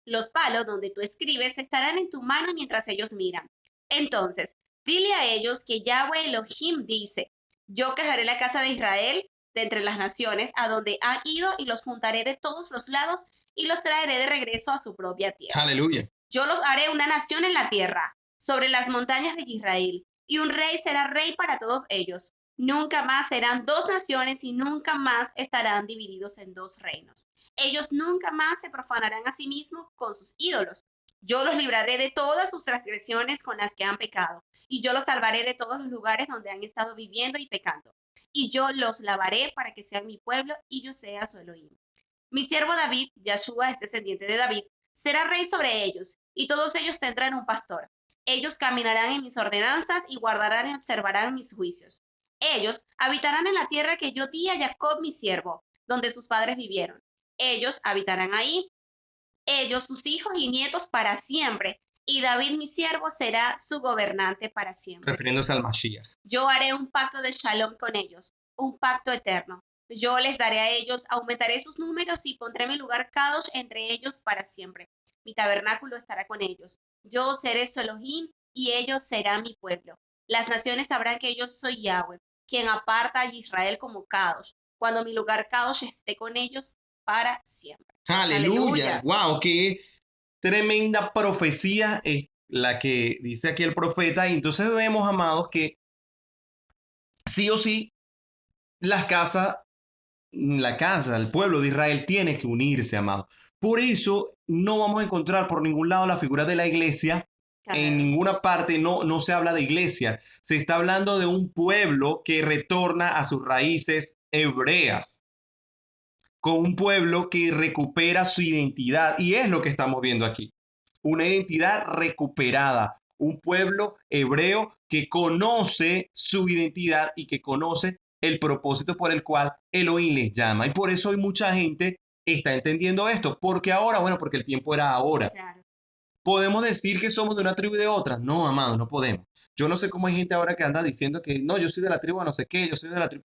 Speaker 3: Los palos donde tú escribes estarán en tu mano mientras ellos miran. Entonces, dile a ellos que Yahweh Elohim dice, yo quejaré la casa de Israel de entre las naciones a donde han ido y los juntaré de todos los lados y los traeré de regreso a su propia tierra.
Speaker 2: Aleluya.
Speaker 3: Yo los haré una nación en la tierra, sobre las montañas de Israel, y un rey será rey para todos ellos. Nunca más serán dos naciones y nunca más estarán divididos en dos reinos. Ellos nunca más se profanarán a sí mismos con sus ídolos. Yo los libraré de todas sus transgresiones con las que han pecado, y yo los salvaré de todos los lugares donde han estado viviendo y pecando. Y yo los lavaré para que sean mi pueblo y yo sea su Elohim. Mi siervo David, Yahshua es descendiente de David, será rey sobre ellos, y todos ellos tendrán un pastor. Ellos caminarán en mis ordenanzas y guardarán y observarán mis juicios. Ellos habitarán en la tierra que yo di a Jacob mi siervo, donde sus padres vivieron. Ellos habitarán ahí, ellos, sus hijos y nietos para siempre, y David mi siervo será su gobernante para siempre.
Speaker 2: Refiriéndose al Mashiach.
Speaker 3: Yo haré un pacto de shalom con ellos, un pacto eterno. Yo les daré a ellos, aumentaré sus números y pondré mi lugar Kadosh entre ellos para siempre. Mi tabernáculo estará con ellos. Yo seré su Elohim y ellos serán mi pueblo. Las naciones sabrán que yo soy Yahweh, quien aparta a Israel como Kadosh, cuando mi lugar Kadosh esté con ellos para siempre.
Speaker 2: Aleluya. Wow, qué tremenda profecía es la que dice aquí el profeta. Y entonces vemos, amados, que sí o sí la casa, el pueblo de Israel tiene que unirse, amados. Por eso no vamos a encontrar por ningún lado la figura de la iglesia. En ninguna parte no se habla de iglesia. Se está hablando de un pueblo que retorna a sus raíces hebreas, con un pueblo que recupera su identidad. Y es lo que estamos viendo aquí. Una identidad recuperada. Un pueblo hebreo que conoce su identidad y que conoce el propósito por el cual Elohim les llama. Y por eso hoy mucha gente está entendiendo esto. Porque ahora, bueno, porque el tiempo era ahora.
Speaker 3: Claro.
Speaker 2: ¿Podemos decir que somos de una tribu y de otra? No, amado, no podemos. Yo no sé cómo hay gente ahora que anda diciendo que no, yo soy de la tribu, no sé qué, yo soy de la tribu.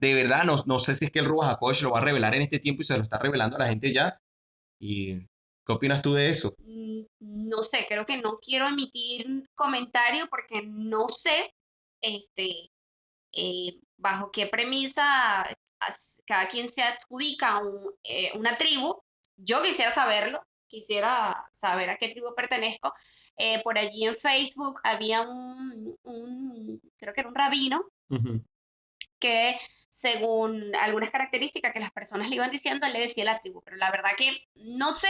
Speaker 2: De verdad, no sé si es que el Ruach HaKodesh lo va a revelar en este tiempo y se lo está revelando a la gente ya. ¿Y qué opinas tú de eso?
Speaker 3: No sé, creo que no quiero emitir comentario porque no sé bajo qué premisa cada quien se adjudica una tribu. Yo quisiera saberlo, quisiera saber a qué tribu pertenezco. Por allí en Facebook había creo que era un rabino, que según algunas características que las personas le iban diciendo, él le decía la tribu, pero la verdad que no sé.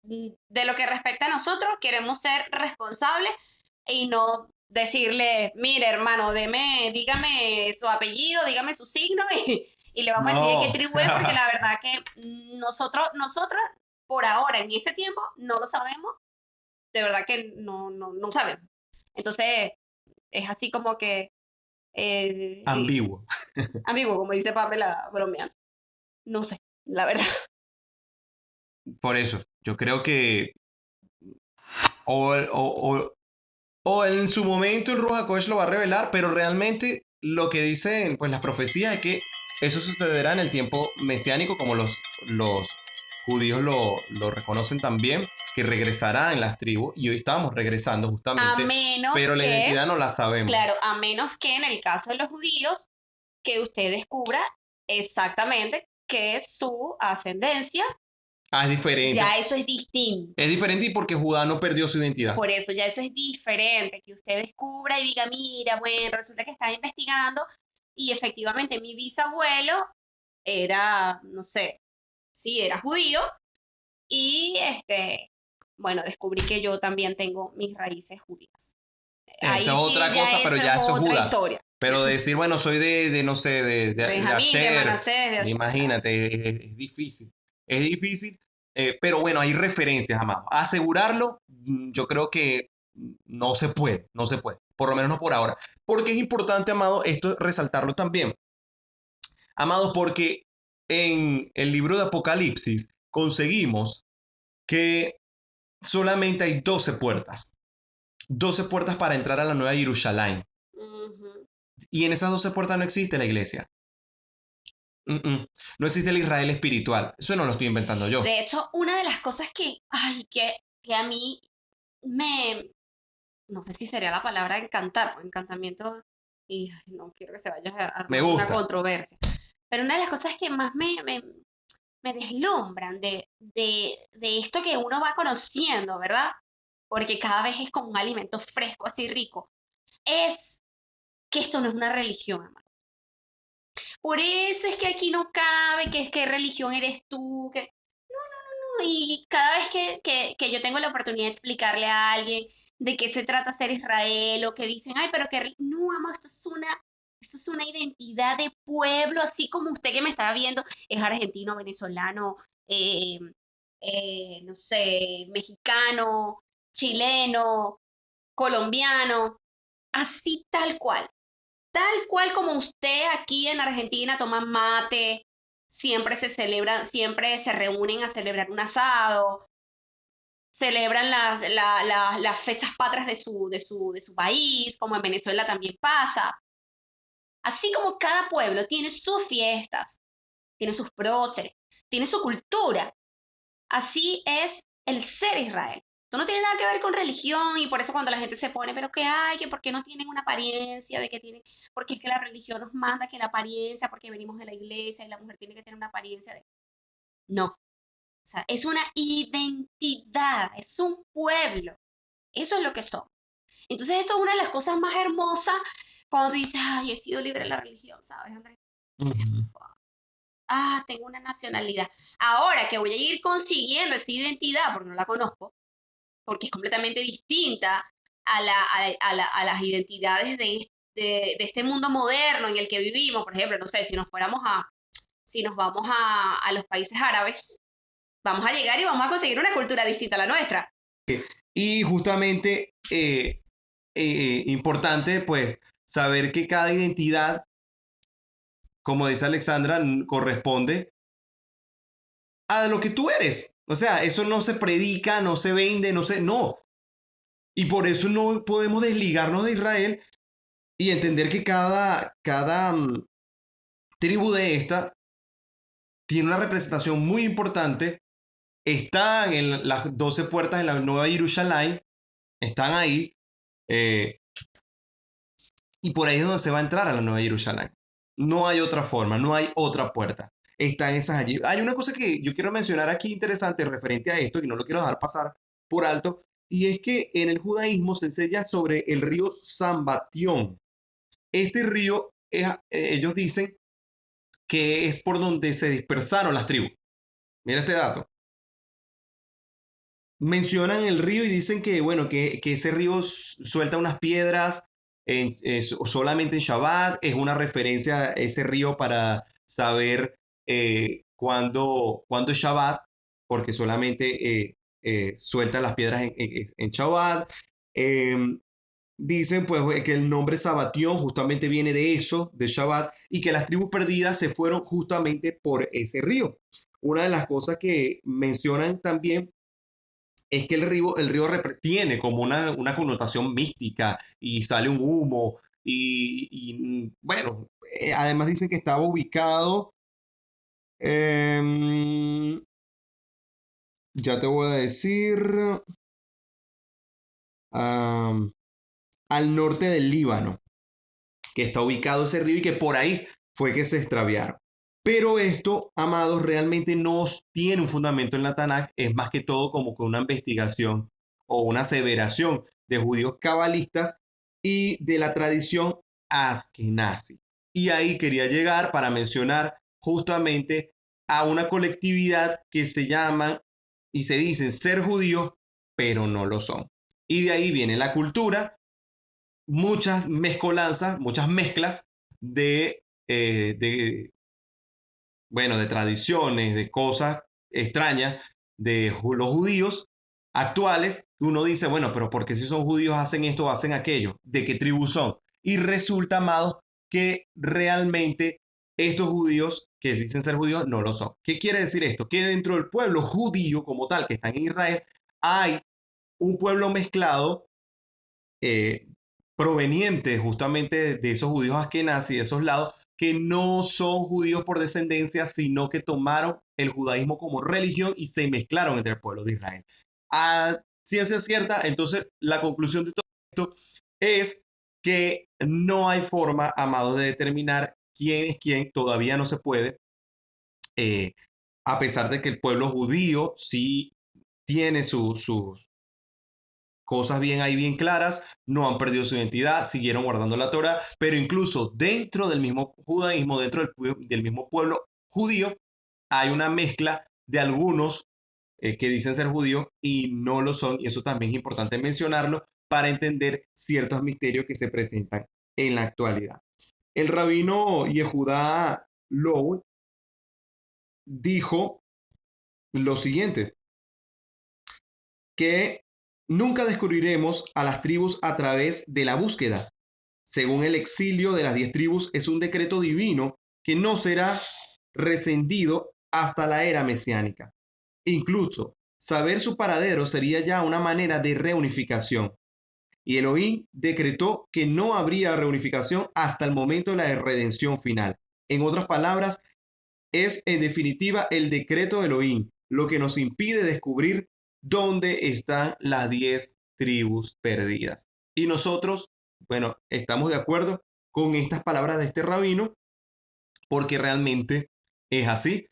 Speaker 3: De lo que respecta a nosotros, queremos ser responsables y no decirle, mire hermano, dígame su apellido, dígame su signo y le vamos a decir qué tribu es, porque la verdad que nosotros por ahora, en este tiempo, no lo sabemos, de verdad que no sabemos. Entonces, es así como que...
Speaker 2: ambiguo.
Speaker 3: Ambiguo, como dice Pamela bromeando. No sé, la verdad.
Speaker 2: Por eso, yo creo que o en su momento el Ruach HaKodesh lo va a revelar, pero realmente lo que dicen pues las profecías es que eso sucederá en el tiempo mesiánico, como los judíos lo reconocen también, que regresará en las tribus, y hoy estamos regresando justamente, pero la identidad no la sabemos.
Speaker 3: Claro, a menos que en el caso de los judíos, que usted descubra exactamente qué es su ascendencia.
Speaker 2: Es diferente.
Speaker 3: Ya eso es distinto.
Speaker 2: Es diferente y porque Judá no perdió su identidad.
Speaker 3: Por eso ya eso es diferente, que usted descubra y diga, mira, bueno, resulta que está investigando y efectivamente mi bisabuelo era, no sé, sí, era judío y bueno, descubrí que yo también tengo mis raíces judías.
Speaker 2: Esa es otra cosa, pero ya eso es Judá.
Speaker 3: Historia.
Speaker 2: Pero decir, bueno, soy de no sé, de
Speaker 3: Benjamín, de Manasés, de Asher.
Speaker 2: Imagínate, es difícil. Es difícil, pero bueno, hay referencias, amado. Asegurarlo, yo creo que no se puede, por lo menos no por ahora. Porque es importante, amado, esto resaltarlo también. Amado, porque en el libro de Apocalipsis conseguimos que solamente hay 12 puertas. 12 puertas para entrar a la Nueva Jerusalén. Y en esas 12 puertas no existe la iglesia. No existe el Israel espiritual. Eso no lo estoy inventando yo.
Speaker 3: De hecho, una de las cosas que a mí me, no sé si sería la palabra encantar, porque encantamiento, y ay, no quiero que se vaya a
Speaker 2: Me
Speaker 3: armar una
Speaker 2: gusta.
Speaker 3: controversia, pero una de las cosas que más me deslumbran de esto que uno va conociendo, ¿verdad? Porque cada vez es como un alimento fresco, así rico, es que esto no es una religión, hermano. Por eso es que aquí no cabe, que es qué religión eres tú, que y cada vez que yo tengo la oportunidad de explicarle a alguien de qué se trata ser Israel o que dicen, ay, pero que no, amo, esto es una identidad de pueblo, así como usted que me está viendo es argentino, venezolano, eh, no sé, mexicano, chileno, colombiano, así tal cual como usted aquí en Argentina toma mate, siempre se celebran, siempre se reúnen a celebrar un asado, celebran las fechas patrias de su país, como en Venezuela también pasa. Así como cada pueblo tiene sus fiestas, tiene sus próceres, tiene su cultura, así es el ser Israel. Esto no tiene nada que ver con religión y por eso cuando la gente se pone, pero que hay, que por qué no tienen una apariencia de que tienen, porque es que la religión nos manda que la apariencia, porque venimos de la iglesia y la mujer tiene que tener una apariencia de... No, o sea, es una identidad, es un pueblo, eso es lo que son. Entonces esto es una de las cosas más hermosas cuando tú dices, ay, he sido libre de la religión, ¿sabes, Andrés?
Speaker 2: Ujú.
Speaker 3: Ah, tengo una nacionalidad. Ahora que voy a ir consiguiendo esa identidad, porque no la conozco, porque es completamente distinta a las identidades de este mundo moderno en el que vivimos. Por ejemplo, no sé, si nos vamos a los países árabes, vamos a llegar y vamos a conseguir una cultura distinta a la nuestra.
Speaker 2: Y justamente importante, pues, saber que cada identidad, como dice Alexandra, corresponde a lo que tú eres. O sea, eso no se predica, no se vende, no. Y por eso no podemos desligarnos de Israel y entender que cada tribu de esta tiene una representación muy importante. Están en las 12 puertas de la Nueva Jerusalén, están ahí, eh, y por ahí es donde se va a entrar a la Nueva Jerusalén. No hay otra forma, no hay otra puerta. Están esas allí. Hay una cosa que yo quiero mencionar aquí interesante referente a esto, y no lo quiero dejar pasar por alto, y es que en el judaísmo se enseña sobre el río Sambatión. Este río, ellos dicen que es por donde se dispersaron las tribus. Mira este dato. Mencionan el río y dicen que, bueno, que ese río suelta unas piedras solamente en Shabbat. Es una referencia a ese río para saber cuándo es Shabbat, porque solamente suelta las piedras en Shabbat. Em, Dicen pues que el nombre Sabatión justamente viene de eso, de Shabbat, y que las tribus perdidas se fueron justamente por ese río. Una de las cosas que mencionan también es que el río tiene como una connotación mística y sale un humo bueno, además dicen que estaba ubicado, em, ya te voy a decir, am, al norte del Líbano, que está ubicado ese río y que por ahí fue que se extraviaron. Pero esto, amados, realmente no tiene un fundamento en la Tanakh, es más que todo como que una investigación o una aseveración de judíos cabalistas y de la tradición askenazi. Y ahí quería llegar para mencionar justamente a una colectividad que se llaman y se dicen ser judíos, pero no lo son. Y de ahí viene la cultura, muchas mezcolanzas, muchas mezclas de bueno, de tradiciones, de cosas extrañas de los judíos actuales, uno dice, bueno, pero ¿por qué si son judíos hacen esto o hacen aquello? ¿De qué tribu son? Y resulta, amados, que realmente estos judíos que dicen ser judíos no lo son. ¿Qué quiere decir esto? Que dentro del pueblo judío como tal, que está en Israel, hay un pueblo mezclado, provenientes justamente de esos judíos askenazí, de esos lados, que no son judíos por descendencia, sino que tomaron el judaísmo como religión y se mezclaron entre el pueblo de Israel. A ciencia cierta, entonces la conclusión de todo esto es que no hay forma, amados, de determinar quién es quién, todavía no se puede, a pesar de que el pueblo judío sí tiene sus cosas bien ahí bien claras, no han perdido su identidad, siguieron guardando la Torá, pero incluso dentro del mismo judaísmo, dentro del mismo pueblo judío, hay una mezcla de algunos que dicen ser judíos y no lo son, y eso también es importante mencionarlo para entender ciertos misterios que se presentan en la actualidad. El rabino Yehudá Low dijo lo siguiente, que nunca descubriremos a las tribus a través de la búsqueda. Según el exilio de las 10 tribus, es un decreto divino que no será rescindido hasta la era mesiánica. Incluso, saber su paradero sería ya una manera de reunificación. Y Elohim decretó que no habría reunificación hasta el momento de la redención final. En otras palabras, es en definitiva el decreto de Elohim lo que nos impide descubrir dónde están las 10 tribus perdidas. Y nosotros, bueno, estamos de acuerdo con estas palabras de este rabino, porque realmente es así.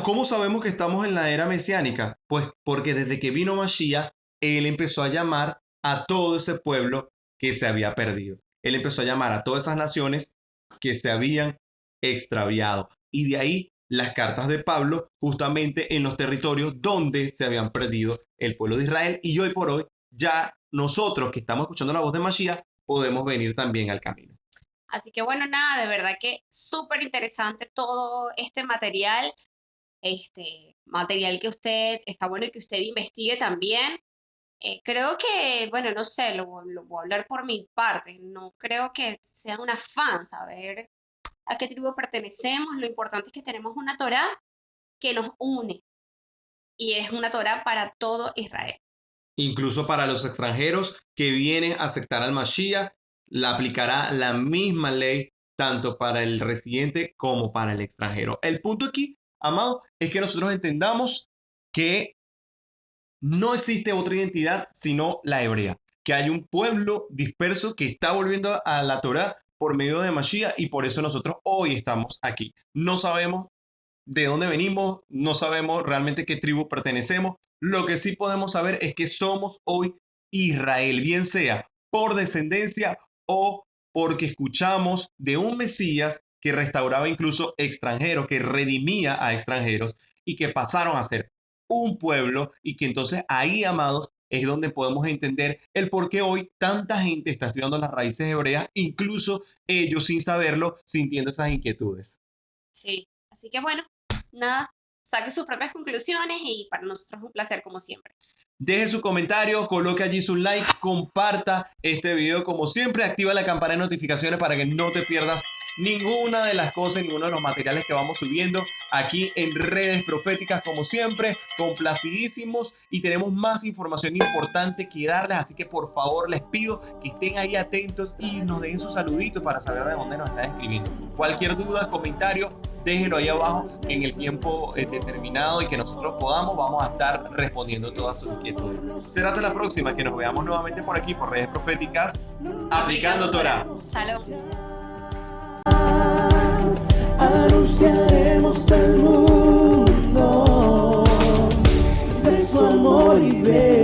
Speaker 2: ¿Cómo sabemos que estamos en la era mesiánica? Pues porque desde que vino Mashiach, él empezó a llamar a todo ese pueblo que se había perdido. Él empezó a llamar a todas esas naciones que se habían extraviado. Y de ahí las cartas de Pablo justamente en los territorios donde se habían perdido el pueblo de Israel. Y hoy por hoy ya nosotros que estamos escuchando la voz de Mashiach podemos venir también al camino.
Speaker 3: Así que bueno, nada, de verdad que súper interesante todo este material que usted, está bueno que usted investigue también. Creo que, bueno, no sé, lo voy a hablar por mi parte, no creo que sea un afán saber a qué tribu pertenecemos, lo importante es que tenemos una Torá que nos une y es una Torá para todo Israel.
Speaker 2: Incluso para los extranjeros que vienen a aceptar al Mashiach, la aplicará la misma ley tanto para el residente como para el extranjero. El punto aquí, amado, es que nosotros entendamos que no existe otra identidad sino la hebrea, que hay un pueblo disperso que está volviendo a la Torá por medio de Mashiach y por eso nosotros hoy estamos aquí. No sabemos de dónde venimos, no sabemos realmente qué tribu pertenecemos. Lo que sí podemos saber es que somos hoy Israel, bien sea por descendencia o porque escuchamos de un Mesías que restauraba incluso extranjeros, que redimía a extranjeros y que pasaron a ser un pueblo y que entonces ahí, amados, es donde podemos entender el por qué hoy tanta gente está estudiando las raíces hebreas, incluso ellos sin saberlo, sintiendo esas inquietudes.
Speaker 3: Sí, así que bueno, nada, saque sus propias conclusiones y para nosotros es un placer como siempre.
Speaker 2: Deje su comentario, coloque allí su like, comparta este video como siempre, activa la campana de notificaciones para que no te pierdas ninguna de las cosas, ninguno de los materiales que vamos subiendo aquí en Redes Proféticas como siempre, complacidísimos y tenemos más información importante que darles, así que por favor les pido que estén ahí atentos y nos dejen su saludito para saber de dónde nos están escribiendo. Cualquier duda, comentario, déjenlo ahí abajo en el tiempo determinado y que nosotros podamos, vamos a estar respondiendo todas sus inquietudes. Será hasta la próxima, que nos veamos nuevamente por aquí por Redes Proféticas, aplicando Torah.
Speaker 3: Salud.
Speaker 4: Anunciaremos al mundo de su amor y fe.